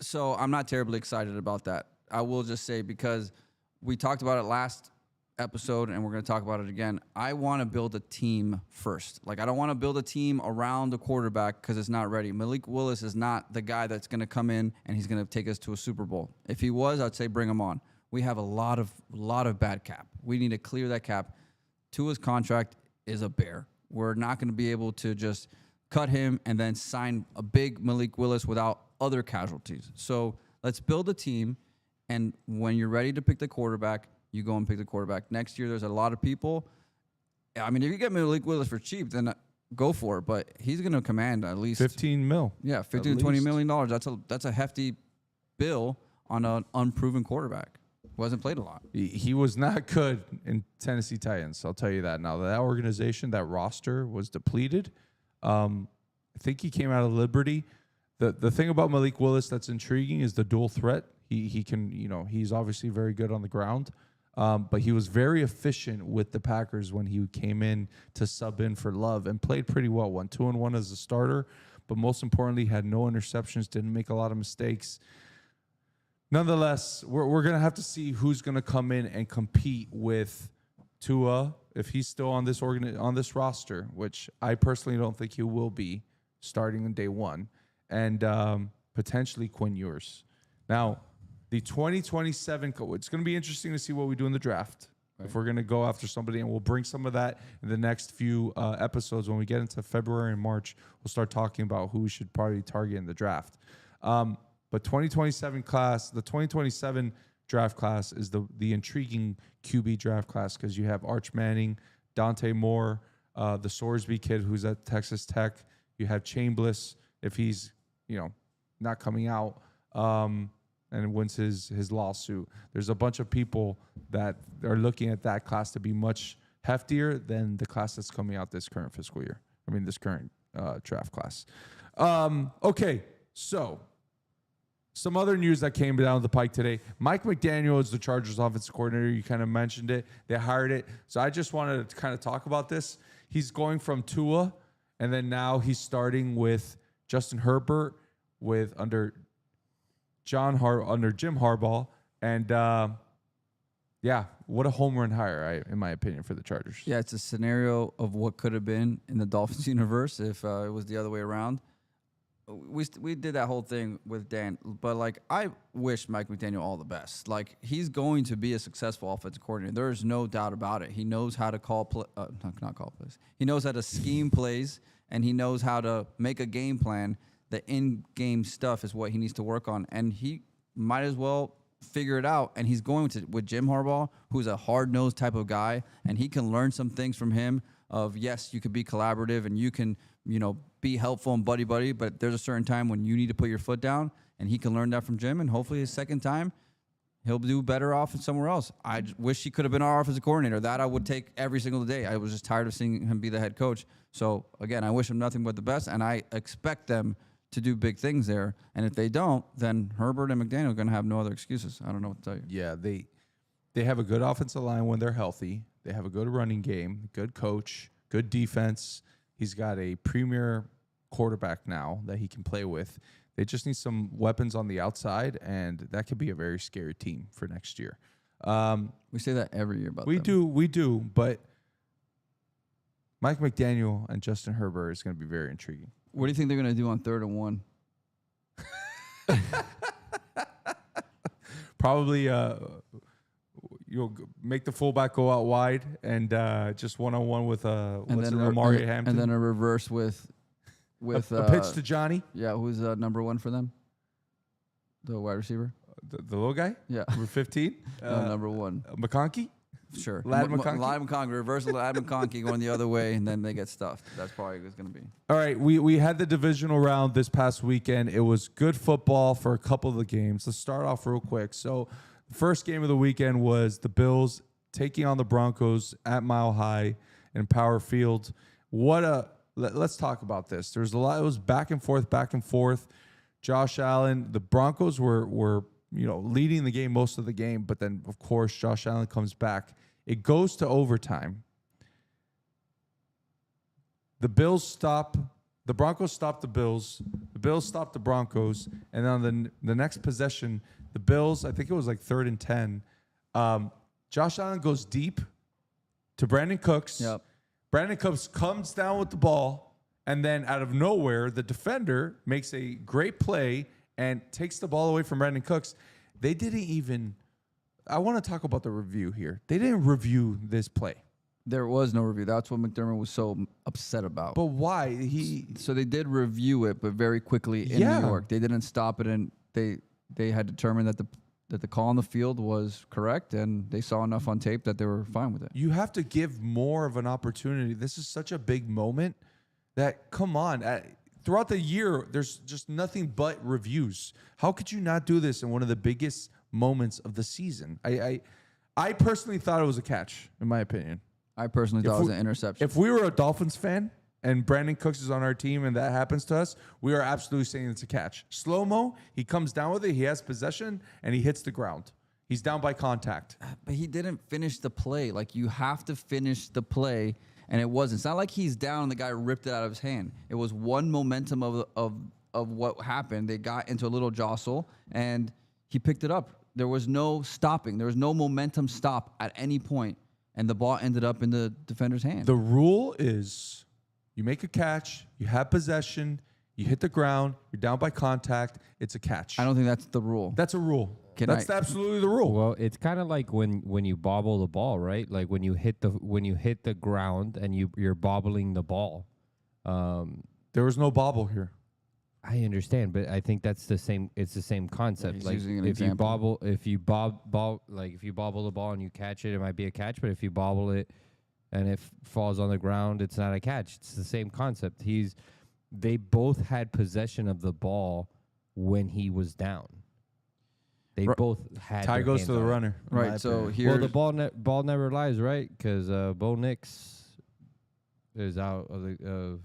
Speaker 2: So I'm not terribly excited about that. I will just say, because we talked about it last episode and we're going to talk about it again. I want to build a team first. Like, I don't want to build a team around the quarterback because it's not ready. Malik Willis is not the guy that's going to come in and he's going to take us to a Super Bowl. If he was, I'd say bring him on. We have a lot of bad cap. We need to clear that cap. Tua's contract is a bear. We're not going to be able to just cut him and then sign a big Malik Willis without other casualties. So let's build a team, and when you're ready to pick the quarterback, you go and pick the quarterback. Next year, there's a lot of people. I mean, if you get Malik Willis for cheap, then go for it. But he's going to command at least
Speaker 1: $15 million.
Speaker 2: Yeah, $15 to $20 million. That's a hefty bill on an unproven quarterback who hasn't played a lot.
Speaker 1: He was not good in Tennessee Titans. I'll tell you that now. That organization, that roster was depleted. I think he came out of Liberty. The thing about Malik Willis that's intriguing is the dual threat. He can, he's obviously very good on the ground, but he was very efficient with the Packers when he came in to sub in for Love and played pretty well. Won 2-1 as a starter, but most importantly, had no interceptions, didn't make a lot of mistakes. Nonetheless, we're going to have to see who's going to come in and compete with Tua if he's still on this roster, which I personally don't think he will be starting on day one, and potentially Quinn Ewers. Now, the 2027 it's going to be interesting to see what we do in the draft. Right. If we're going to go after somebody, and we'll bring some of that in the next few episodes. When we get into February and March, we'll start talking about who we should probably target in the draft. But 2027 class, the 2027 draft class is the intriguing QB draft class because you have Arch Manning, Dante Moore, the Sorsby kid who's at Texas Tech. You have Chambliss if he's not coming out and wins his lawsuit. There's a bunch of people that are looking at that class to be much heftier than the class that's coming out this current fiscal year. This current draft class. Okay, so some other news that came down the pike today. Mike McDaniel is the Chargers offensive coordinator. You kind of mentioned it. They hired it. So I just wanted to kind of talk about this. He's going from Tua, and then now he's starting with Justin Herbert, with under Jim Harbaugh, and yeah, what a home run hire, in my opinion, for the Chargers.
Speaker 2: Yeah, it's a scenario of what could have been in the Dolphins universe if it was the other way around. We did that whole thing with Dan, but like I wish Mike McDaniel all the best. Like he's going to be a successful offensive coordinator. There is no doubt about it. He knows how to not call plays. He knows how to scheme plays, and he knows how to make a game plan. The in-game stuff is what he needs to work on, and he might as well figure it out. And he's going to with Jim Harbaugh, who's a hard-nosed type of guy, and he can learn some things from him. Of yes, you could be collaborative and you can, be helpful and buddy, but there's a certain time when you need to put your foot down, and he can learn that from Jim. And hopefully, his second time, he'll do better off somewhere else. I wish he could have been our offensive coordinator. That I would take every single day. I was just tired of seeing him be the head coach. So again, I wish him nothing but the best, and I expect them to do big things there. And if they don't, then Herbert and McDaniel are going to have no other excuses. I don't know what to tell you.
Speaker 1: Yeah, they have a good offensive line when they're healthy. They have a good running game, good coach, good defense. He's got a premier quarterback now that he can play with. They just need some weapons on the outside, and that could be a very scary team for next year.
Speaker 2: We say that every year about
Speaker 1: we
Speaker 2: them.
Speaker 1: do, but Mike McDaniel and Justin Herbert is going to be very intriguing.
Speaker 2: What do you think they're going to do on 3rd and 1?
Speaker 1: Probably you'll make the fullback go out wide and just one-on-one with Amari Hampton.
Speaker 2: And then a reverse with
Speaker 1: a pitch to Johnny.
Speaker 2: Yeah, who's number 1 for them? The wide receiver?
Speaker 1: The little guy?
Speaker 2: Yeah.
Speaker 1: Number 15?
Speaker 2: Number 1.
Speaker 1: McConkey?
Speaker 2: Sure.
Speaker 1: Ladd McConkey?
Speaker 2: Ladd McConkey. Reverse Ladd McConkey going the other way, and then they get stuffed. That's probably what it's going to be.
Speaker 1: All right, we had the divisional round this past weekend. It was good football for a couple of the games. Let's start off real quick. So the first game of the weekend was the Bills taking on the Broncos at Mile High in Power Field. Let's talk about this. There's a lot. It was back and forth. Josh Allen, the Broncos were leading the game most of the game, but then of course Josh Allen comes back. It goes to overtime. The Broncos stop the Bills. The Bills stop the Broncos, and on the next possession, the Bills, I think it was like 3rd and 10. Josh Allen goes deep to Brandon Cooks.
Speaker 2: Yep.
Speaker 1: Brandon Cooks comes down with the ball, and then out of nowhere, the defender makes a great play and takes the ball away from Brandon Cooks. They didn't even – I want to talk about the review here. They didn't review this play.
Speaker 2: There was no review. That's what McDermott was so upset about.
Speaker 1: But why?
Speaker 2: So they did review it, but very quickly in New York. They didn't stop it, and they had determined that the call on the field was correct, and they saw enough on tape that they were fine with it.
Speaker 1: You have to give more of an opportunity. This is such a big moment that, come on, throughout the year, there's just nothing but reviews. How could you not do this in one of the biggest moments of the season? I personally thought it was a catch, in my opinion.
Speaker 2: I personally thought it was an interception.
Speaker 1: If we were a Dolphins fan and Brandon Cooks is on our team and that happens to us, we are absolutely saying it's a catch. Slow-mo, he comes down with it, he has possession, and he hits the ground. He's down by contact.
Speaker 2: But he didn't finish the play. Like, you have to finish the play, and it wasn't. It's not like he's down and the guy ripped it out of his hand. It was one momentum of what happened. They got into a little jostle, and he picked it up. There was no stopping. There was no momentum stop at any point, and the ball ended up in the defender's hand.
Speaker 1: The rule is you make a catch, you have possession, you hit the ground, you're down by contact, it's a catch.
Speaker 2: I don't think that's the rule.
Speaker 1: That's a rule. That's absolutely the rule.
Speaker 3: Well, it's kind of like when you bobble the ball, right? Like when you hit the ground and you're bobbling the ball.
Speaker 1: There was no bobble here.
Speaker 3: I understand, but I think that's the same. It's the same concept.
Speaker 2: He's
Speaker 3: like
Speaker 2: using an
Speaker 3: if
Speaker 2: example.
Speaker 3: if you bobble the ball and you catch it, it might be a catch. But if you bobble it and it falls on the ground, it's not a catch. It's the same concept. They both had possession of the ball when he was down. They both had.
Speaker 1: Tie goes to the runner.
Speaker 2: Right. So here,
Speaker 3: well, the ball never lies, right? Because Bo Nix is out of.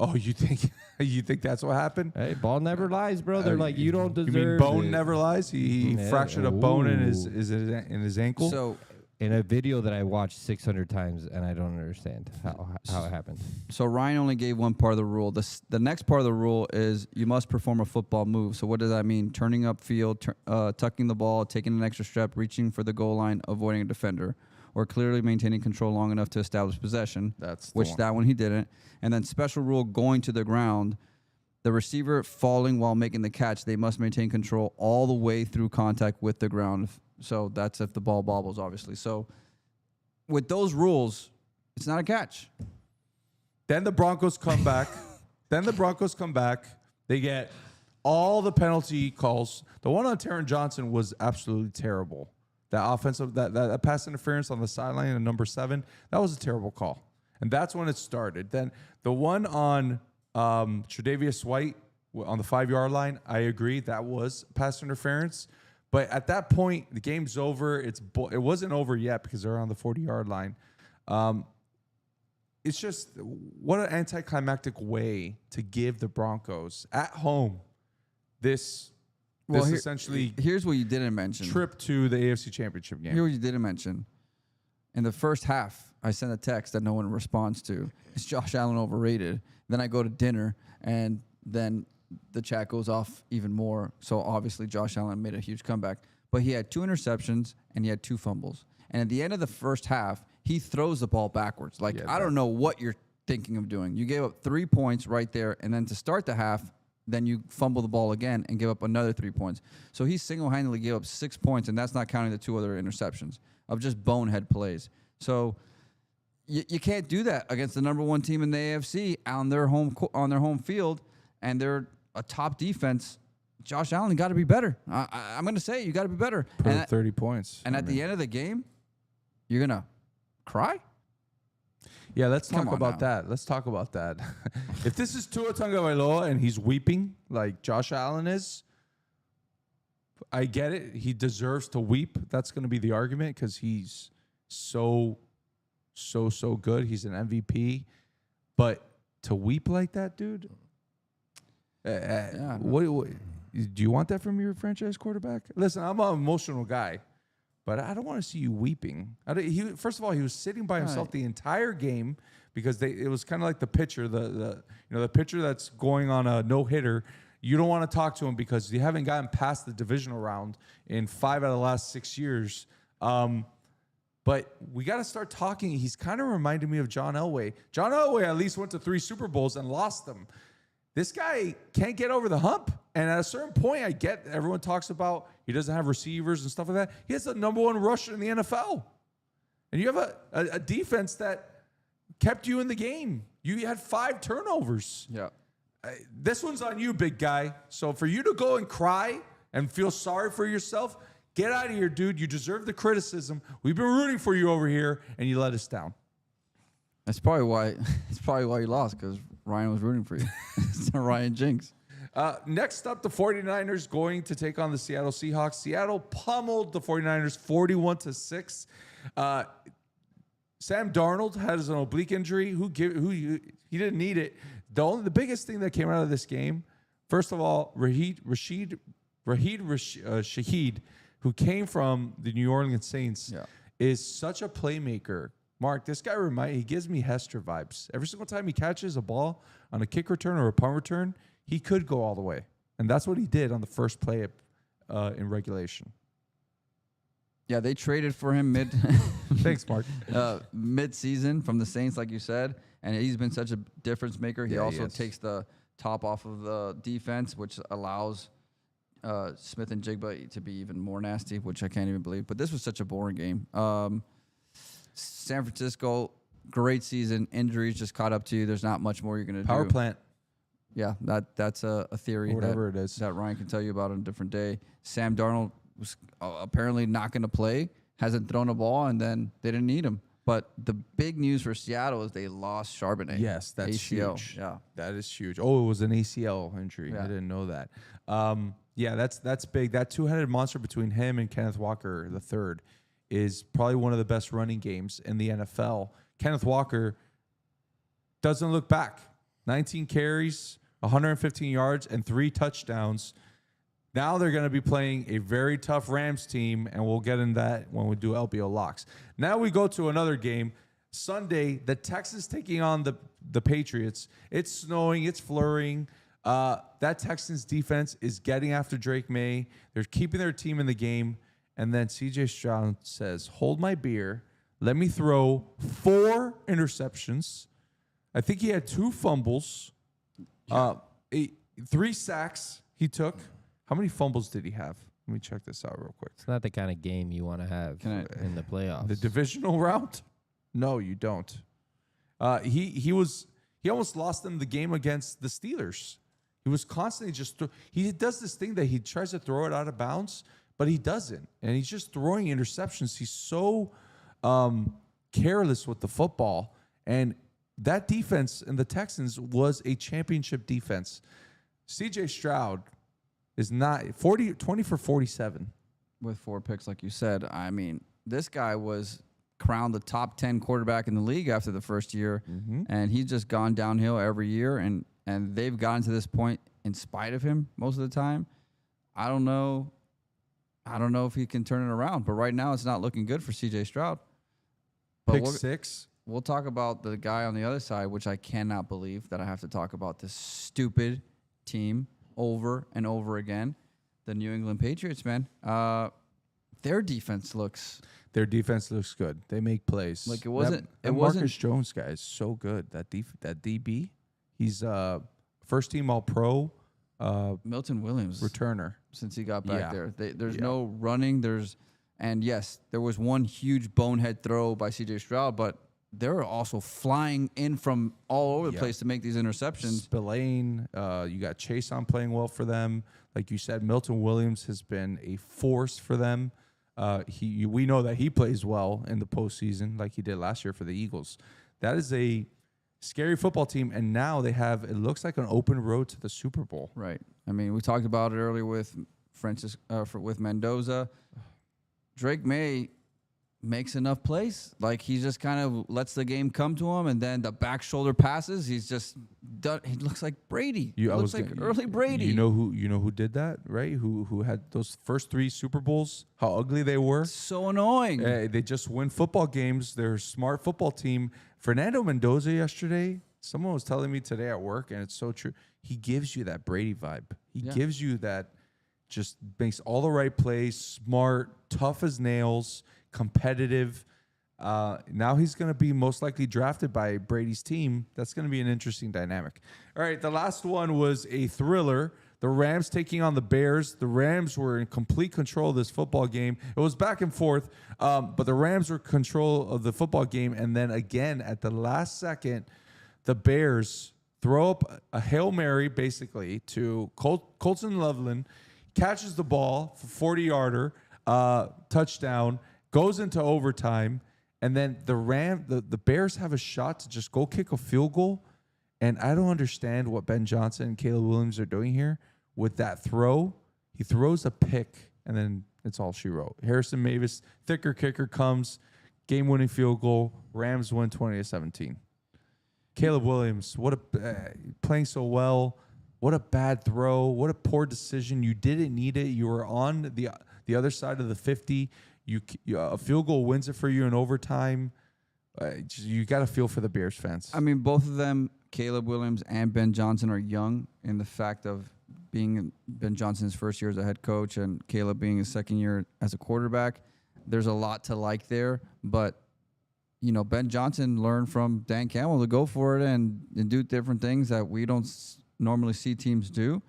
Speaker 1: Oh, you think that's what happened?
Speaker 3: Hey, ball never lies, bro. They're like, you don't deserve.
Speaker 1: You mean bone
Speaker 3: it.
Speaker 1: never lies? He fractured a bone in his ankle.
Speaker 2: So
Speaker 3: in a video that I watched 600 times, and I don't understand how it happened.
Speaker 2: So Ryan only gave one part of the rule. The next part of the rule is you must perform a football move. So what does that mean? Turning upfield, tucking the ball, taking an extra step, reaching for the goal line, avoiding a defender, or clearly maintaining control long enough to establish possession.
Speaker 1: That's
Speaker 2: that one he didn't. And then special rule going to the ground. The receiver falling while making the catch, they must maintain control all the way through contact with the ground. So that's if the ball bobbles, obviously. So with those rules, it's not a catch.
Speaker 1: Then the Broncos come back. They get all the penalty calls. The one on Taron Johnson was absolutely terrible. That offensive, that pass interference on the sideline in number 7, that was a terrible call. And that's when it started. Then the one on Tre'Davious White on the 5-yard line, I agree, that was pass interference. But at that point, the game's over. It wasn't over yet because they're on the 40-yard line. It's just what an anticlimactic way to give the Broncos at home this essentially
Speaker 2: here's what you didn't mention.
Speaker 1: Trip to the AFC Championship game.
Speaker 2: Here's what you didn't mention. In the first half, I sent a text that no one responds to. Is Josh Allen overrated? Then I go to dinner, and then the chat goes off even more. So obviously Josh Allen made a huge comeback. But he had 2 interceptions, and he had 2 fumbles. And at the end of the first half, he throws the ball backwards. I don't know what you're thinking of doing. You gave up 3 points right there, and then to start the half, then you fumble the ball again and give up another 3 points. So he single-handedly gave up 6 points, and that's not counting the 2 other interceptions of just bonehead plays. So you can't do that against the number 1 team in the AFC on their home field, and they're a top defense. Josh Allen got to be better. I'm going to say you got to be better.
Speaker 1: Put up 30 points.
Speaker 2: And at the end of the game, you're going to cry?
Speaker 1: Yeah, let's talk about that. Let's talk about that. If this is Tua Tagovailoa and he's weeping like Josh Allen is, I get it. He deserves to weep. That's going to be the argument because he's so good. He's an MVP. But to weep like that, dude, what do you want that from your franchise quarterback? Listen, I'm an emotional guy, but I don't want to see you weeping. First of all, he was sitting by himself the entire game because it was kind of like the pitcher, the pitcher that's going on a no-hitter. You don't want to talk to him because you haven't gotten past the divisional round in 5 out of the last 6 years. But we got to start talking. He's kind of reminded me of John Elway. John Elway at least went to 3 Super Bowls and lost them. This guy can't get over the hump. And at a certain point, I get everyone talks about he doesn't have receivers and stuff like that. He has the number 1 rusher in the NFL. And you have a defense that kept you in the game. You had 5 turnovers.
Speaker 2: Yeah.
Speaker 1: This one's on you, big guy. So for you to go and cry and feel sorry for yourself, get out of here, dude. You deserve the criticism. We've been rooting for you over here, and you let us down.
Speaker 2: That's probably why. It's probably why you lost, because Ryan was rooting for you. It's not Ryan Jinx.
Speaker 1: Next up, the 49ers going to take on the Seattle Seahawks. Seattle pummeled the 49ers 41-6. Sam Darnold has an oblique injury. He didn't need it. The biggest thing that came out of this game, first of all, Shaheed, who came from the New Orleans Saints, is such a playmaker. Mark, this guy he gives me Hester vibes. Every single time he catches a ball on a kick return or a punt return, he could go all the way. And that's what he did on the first play in regulation.
Speaker 2: Yeah, they traded for him
Speaker 1: Thanks, Mark.
Speaker 2: mid-season from the Saints, like you said, and he's been such a difference maker. He also takes the top off of the defense, which allows Smith and Jigba to be even more nasty, which I can't even believe. But this was such a boring game. San Francisco, great season. Injuries just caught up to you. There's not much more you're going to do.
Speaker 1: Power plant.
Speaker 2: Yeah, that's a theory
Speaker 1: whatever it is
Speaker 2: that Ryan can tell you about on a different day. Sam Darnold was apparently not going to play, hasn't thrown a ball, and then they didn't need him. But the big news for Seattle is they lost Charbonnet.
Speaker 1: Yes, that's
Speaker 2: ACL.
Speaker 1: huge.
Speaker 2: Yeah,
Speaker 1: that is huge. Oh, it was an ACL injury.
Speaker 2: Yeah.
Speaker 1: I didn't know that. Yeah, that's big. That 2-headed monster between him and Kenneth Walker III is probably one of the best running games in the NFL. Kenneth Walker doesn't look back. 19 carries, 115 yards, and 3 touchdowns. Now they're going to be playing a very tough Rams team, and we'll get in that when we do LBO locks. Now we go to another game. Sunday, the Texans taking on the Patriots. It's snowing. It's flurrying. That Texans defense is getting after Drake May. They're keeping their team in the game. And then C.J. Stroud says, hold my beer. Let me throw 4 interceptions. I think he had 2 fumbles. 3 sacks he took. How many fumbles did he have? Let me check this out real quick.
Speaker 3: It's not the kind of game you want to have in the playoffs.
Speaker 1: The divisional round? No, you don't. He almost lost them the game against the Steelers. He was constantly he does this thing that he tries to throw it out of bounds, but he doesn't. And he's just throwing interceptions. He's so careless with the football. And that defense in the Texans was a championship defense. C.J. Stroud is not 20 for 47.
Speaker 2: With 4 picks, like you said. I mean, this guy was crowned the top 10 quarterback in the league after the first year, and he's just gone downhill every year, and they've gotten to this point in spite of him most of the time. I don't know if he can turn it around, but right now it's not looking good for C.J. Stroud. But
Speaker 1: Pick 6.
Speaker 2: We'll talk about the guy on the other side, which I cannot believe that I have to talk about this stupid team over and over again. The New England Patriots, man. Their defense looks
Speaker 1: good. They make plays.
Speaker 2: like it wasn't.
Speaker 1: That Marcus Jones guy is so good. That DB, he's first team All Pro.
Speaker 2: Milton Williams
Speaker 1: returner
Speaker 2: since he got back there. There's no running. And yes, there was one huge bonehead throw by C.J. Stroud, but they're also flying in from all over the place to make these interceptions.
Speaker 1: Spillane, you got Chase on playing well for them. Like you said, Milton Williams has been a force for them. We know that he plays well in the postseason, like he did last year for the Eagles. That is a scary football team, and now they have, it looks like, an open road to the Super Bowl.
Speaker 2: Right. I mean, we talked about it earlier with with Mendoza. Drake May makes enough plays. Like, he just kind of lets the game come to him, and then the back shoulder passes, he's just done. He looks like Brady. Early Brady.
Speaker 1: You know who did that, right? Who had those first 3 Super Bowls? How ugly they were.
Speaker 2: So annoying.
Speaker 1: They just win football games. They're a smart football team. Fernando Mendoza yesterday, someone was telling me today at work, and it's so true. He gives you that Brady vibe. He gives you that, just makes all the right plays, smart, tough as nails, competitive. Now he's going to be most likely drafted by Brady's team. That's going to be an interesting dynamic. All right, the last one was a thriller. The Rams taking on the Bears. The Rams were in complete control of this football game. It was back and forth, but the Rams were in control of the football game. And then again, at the last second, the Bears throw up a Hail Mary, basically, to Colton Loveland, catches the ball for 40-yarder, touchdown, goes into overtime, and then the Bears have a shot to just go kick a field goal. And I don't understand what Ben Johnson and Caleb Williams are doing here with that throw. He throws a pick, and then it's all she wrote. Harrison Mavis, thicker kicker, comes, game-winning field goal. Rams win 20-17. Caleb Williams, playing so well. What a bad throw. What a poor decision. You didn't need it. You were on the other side of the 50. A field goal wins it for you in overtime. You got to feel for the Bears fans.
Speaker 2: I mean, both of them, Caleb Williams and Ben Johnson, are young in the fact of being Ben Johnson's first year as a head coach and Caleb being his second year as a quarterback. There's a lot to like there, but Ben Johnson learned from Dan Campbell to go for it and do different things that we don't normally see teams do.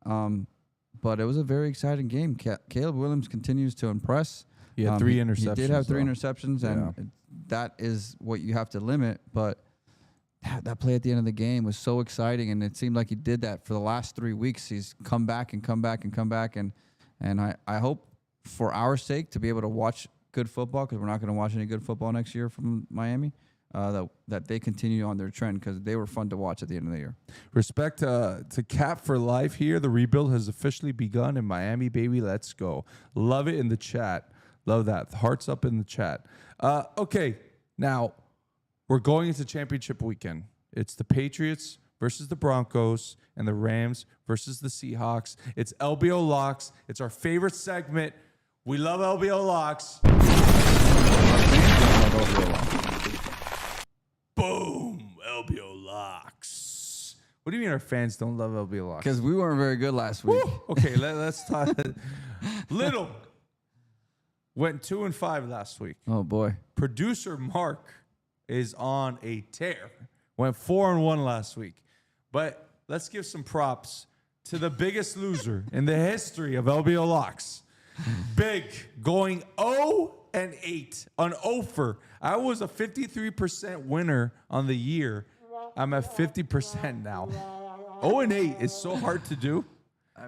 Speaker 2: But it was a very exciting game. Caleb Williams continues to impress.
Speaker 1: He had 3 interceptions.
Speaker 2: He did have 3 interceptions, and that is what you have to limit. But that play at the end of the game was so exciting, and it seemed like he did that for the last 3 weeks. He's come back and come back and come back, and I hope for our sake to be able to watch good football, because we're not going to watch any good football next year from Miami, that they continue on their trend, because they were fun to watch at the end of the year.
Speaker 1: Respect to Cap for life here. The rebuild has officially begun in Miami, baby. Let's go. Love it in the chat. Love that. Hearts up in the chat. Okay, now we're going into championship weekend. It's the Patriots versus the Broncos and the Rams versus the Seahawks. It's LBO Locks. It's our favorite segment. We love LBO Locks. Boom, LBO Locks. What do you mean our fans don't love LBO Locks?
Speaker 2: Because we weren't very good last week.
Speaker 1: Woo! Okay, let's talk. Little went 2-5 last week.
Speaker 2: Oh, boy.
Speaker 1: Producer Mark is on a tear. Went 4-1 last week. But let's give some props to the biggest loser in the history of LBO Locks. Big, going 0-8 on Ofer. I was a 53% winner on the year. I'm at 50% now. 0-8 is so hard to do.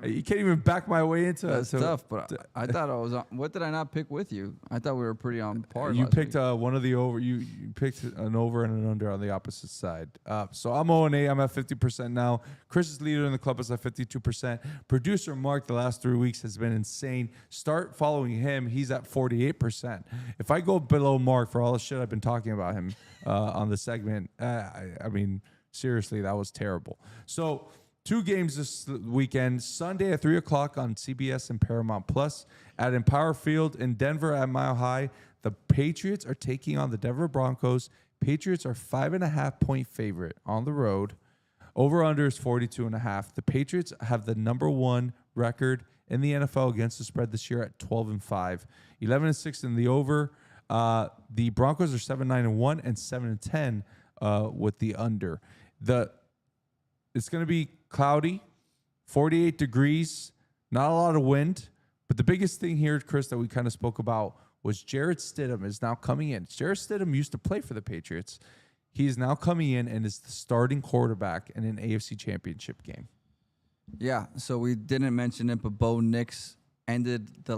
Speaker 1: You can't even back my way into it.
Speaker 2: That's tough, but I thought I was on. What did I not pick with you? I thought we were pretty on par.
Speaker 1: You
Speaker 2: last
Speaker 1: picked
Speaker 2: week.
Speaker 1: one of the over. You picked an over and an under on the opposite side. So I'm 0-8. I'm at 50% now. Chris is leader in the club is at 52%. Producer Mark the last 3 weeks has been insane. Start following him. He's at 48%. If I go below Mark for all the shit I've been talking about him on the segment, I mean, seriously, that was terrible. So 2 games this weekend. Sunday at 3 o'clock on CBS and Paramount Plus. At Empower Field in Denver at Mile High, the Patriots are taking on the Denver Broncos. Patriots are 5.5-point favorite on the road. Over-under is 42.5. The Patriots have the number 1 record in the NFL against the spread this year at 12-5. 11-6 in the over. The Broncos are 7-9-1 and 7-10 with the under. It's going to be cloudy, 48 degrees, not a lot of wind. But the biggest thing here, Chris, that we kind of spoke about was Jarrett Stidham is now coming in. Jarrett Stidham used to play for the Patriots. He is now coming in and is the starting quarterback in an AFC Championship game.
Speaker 2: Yeah, so we didn't mention it, but Bo Nix ended the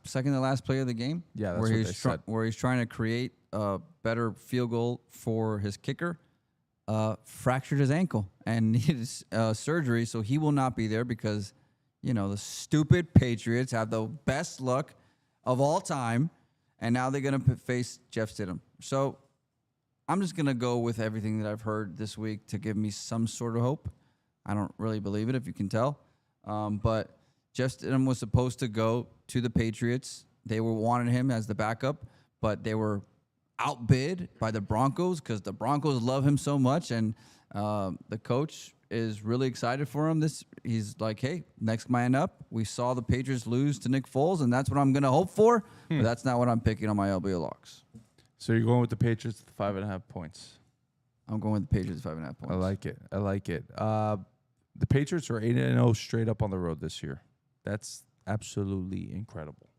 Speaker 2: second to last play of the game.
Speaker 1: Yeah, that's
Speaker 2: where
Speaker 1: what
Speaker 2: he's
Speaker 1: they said.
Speaker 2: Where he's trying to create a better field goal for his kicker. Fractured his ankle and needed surgery, so he will not be there because, the stupid Patriots have the best luck of all time, and now they're going to face Jeff Stidham. So I'm just going to go with everything that I've heard this week to give me some sort of hope. I don't really believe it, if you can tell. But Jeff Stidham was supposed to go to the Patriots. They wanted him as the backup, but they were outbid by the Broncos because the Broncos love him so much, and the coach is really excited for him. He's like, hey, next man up. We saw the Patriots lose to Nick Foles, and that's what I'm going to hope for, but that's not what I'm picking on my LBO Locks.
Speaker 1: So you're going with the Patriots at 5.5 points.
Speaker 2: I'm going with the Patriots 5.5 points.
Speaker 1: I like it. The Patriots are 8-0 straight up on the road this year. That's absolutely incredible.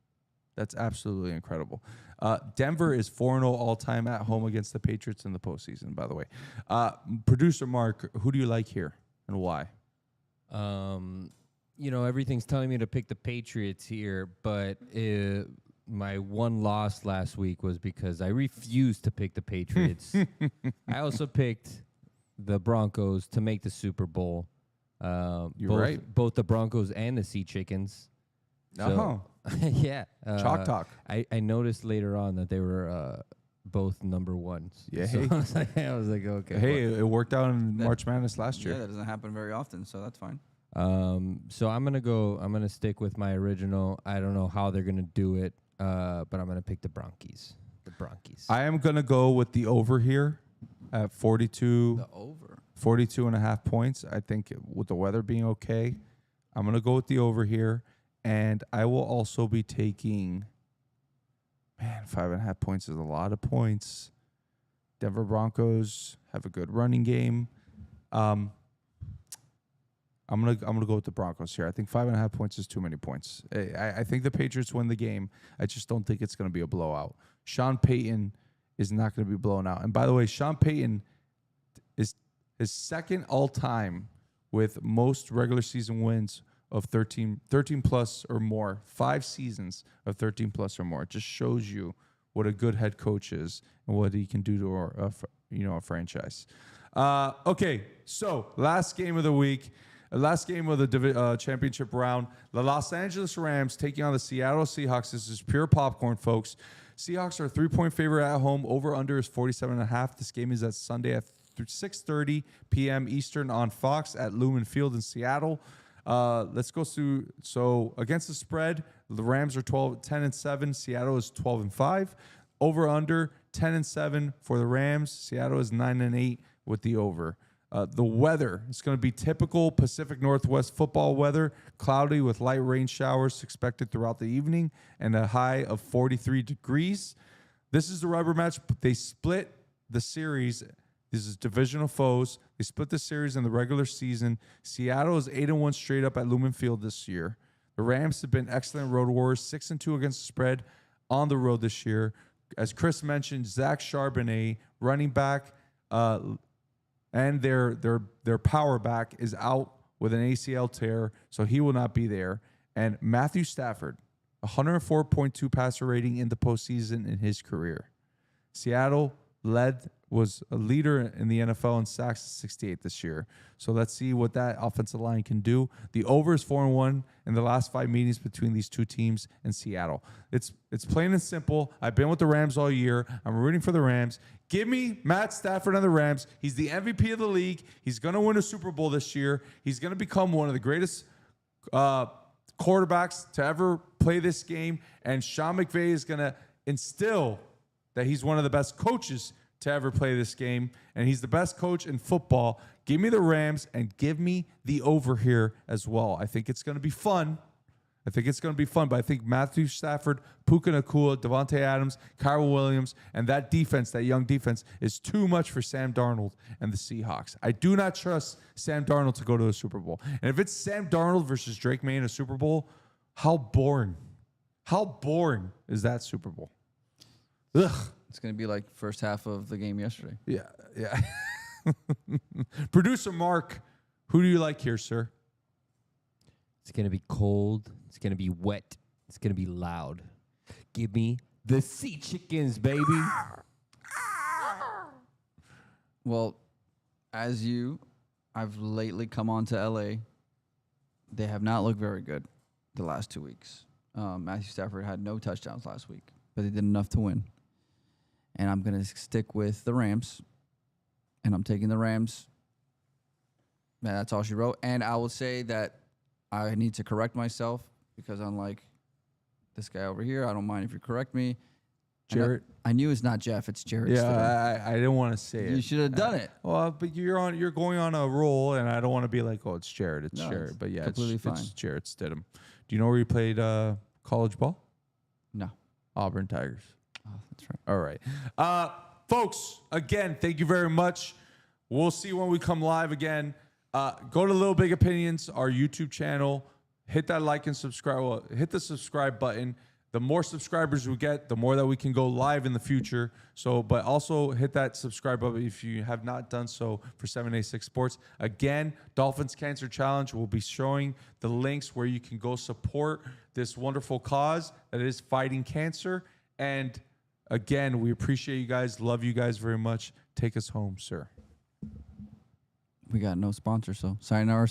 Speaker 1: Denver is 4-0 all-time at home against the Patriots in the postseason, by the way. Producer Mark, who do you like here and why?
Speaker 3: Everything's telling me to pick the Patriots here, but my one loss last week was because I refused to pick the Patriots. I also picked the Broncos to make the Super Bowl.
Speaker 1: You're right.
Speaker 3: Both the Broncos and the Sea Chickens. So, yeah.
Speaker 1: Chalk talk.
Speaker 3: I noticed later on that they were both number 1s.
Speaker 1: Yeah.
Speaker 3: So I was like, okay.
Speaker 1: Hey, it worked out in March Madness last year.
Speaker 2: Yeah, that doesn't happen very often, so that's fine.
Speaker 3: So I'm gonna stick with my original. I don't know how they're gonna do it, but I'm gonna pick the Bronchies.
Speaker 1: I am gonna go with the over here at 42.
Speaker 2: The over.
Speaker 1: 42.5 points. I think with the weather being okay, I'm going to go with the over here. And I will also be taking, 5.5 points is a lot of points. Denver Broncos have a good running game. I'm gonna go with the Broncos here. I think 5.5 points is too many points. I think the Patriots win the game. I just don't think it's going to be a blowout. Sean Payton is not going to be blown out. And by the way, Sean Payton is second all time with most regular season wins of 13 plus or more. 5 seasons of 13 plus or more. It just shows you what a good head coach is and what he can do to a franchise. Okay, so last game of the week. Last game of the championship round, the Los Angeles Rams taking on the Seattle Seahawks. This is pure popcorn, folks. Seahawks are a 3-point favorite at home. Over-under is 47.5. This game is at Sunday at 6:30 p.m. Eastern on Fox at Lumen Field in Seattle. Let's go through. So against the spread, the Rams are 10-7. Seattle is 12-5. Over under 10-7 for the Rams. Seattle is 9-8 with the over. The weather is going to be typical Pacific Northwest football weather, cloudy with light rain showers expected throughout the evening and a high of 43 degrees. This is the rubber match. They split the series. This is divisional foes. They split the series in the regular season. Seattle is 8-1 straight up at Lumen Field this year. The Rams have been excellent road warriors, 6-2 against the spread on the road this year. As Chris mentioned, Zach Charbonnet, running back, and their power back is out with an ACL tear, so he will not be there. And Matthew Stafford, 104.2 passer rating in the postseason in his career. Seattle was a leader in the NFL in sacks, 68 this year. So let's see what that offensive line can do. The over is 4-1 in the last 5 meetings between these two teams in Seattle. It's plain and simple. I've been with the Rams all year. I'm rooting for the Rams. Give me Matt Stafford on the Rams. He's the MVP of the league. He's going to win a Super Bowl this year. He's going to become one of the greatest quarterbacks to ever play this game. And Sean McVay is going to instill that he's one of the best coaches to ever play this game, and he's the best coach in football. Give me the Rams and give me the over here as well. I think it's going to be fun. But I think Matthew Stafford, Puka Nacua, Devontae Adams, Kyle Williams, and that defense, that young defense, is too much for Sam Darnold and the Seahawks. I do not trust Sam Darnold to go to a Super Bowl. And if it's Sam Darnold versus Drake May in a Super Bowl, how boring is that Super Bowl? Ugh.
Speaker 2: It's going to be like first half of the game yesterday.
Speaker 1: Yeah. Producer Mark, who do you like here, sir?
Speaker 3: It's going to be cold. It's going to be wet. It's going to be loud. Give me the Sea Chickens, baby.
Speaker 2: Well, I've lately come on to LA. They have not looked very good the last 2 weeks. Matthew Stafford had no touchdowns last week, but they did enough to win. And I'm going to stick with the Rams. And I'm taking the Rams. Man, that's all she wrote. And I will say that I need to correct myself because unlike this guy over here, I don't mind if you correct me.
Speaker 1: Jarrett.
Speaker 2: I knew it's not Jeff. It's Jarrett.
Speaker 1: Yeah, I didn't want to say it.
Speaker 2: You should have done it.
Speaker 1: Well, but you're going on a roll, and I don't want to be like, oh, it's Jarrett. It's Jarrett. But yeah,
Speaker 2: completely fine.
Speaker 1: It's Jarrett Stidham. Do you know where you played college ball?
Speaker 2: No.
Speaker 1: Auburn Tigers.
Speaker 2: Oh, that's right.
Speaker 1: All right. Folks, again, thank you very much. We'll see when we come live again. Go to Little Big Opinions, our YouTube channel. Hit that like and subscribe. Well, hit the subscribe button. The more subscribers we get, the more that we can go live in the future. So, but also hit that subscribe button if you have not done so for 786 Sports. Again, Dolphins Cancer Challenge. We'll be showing the links where you can go support this wonderful cause that is fighting cancer. And again, we appreciate you guys. Love you guys very much. Take us home, sir.
Speaker 2: We got no sponsor, so sayonara.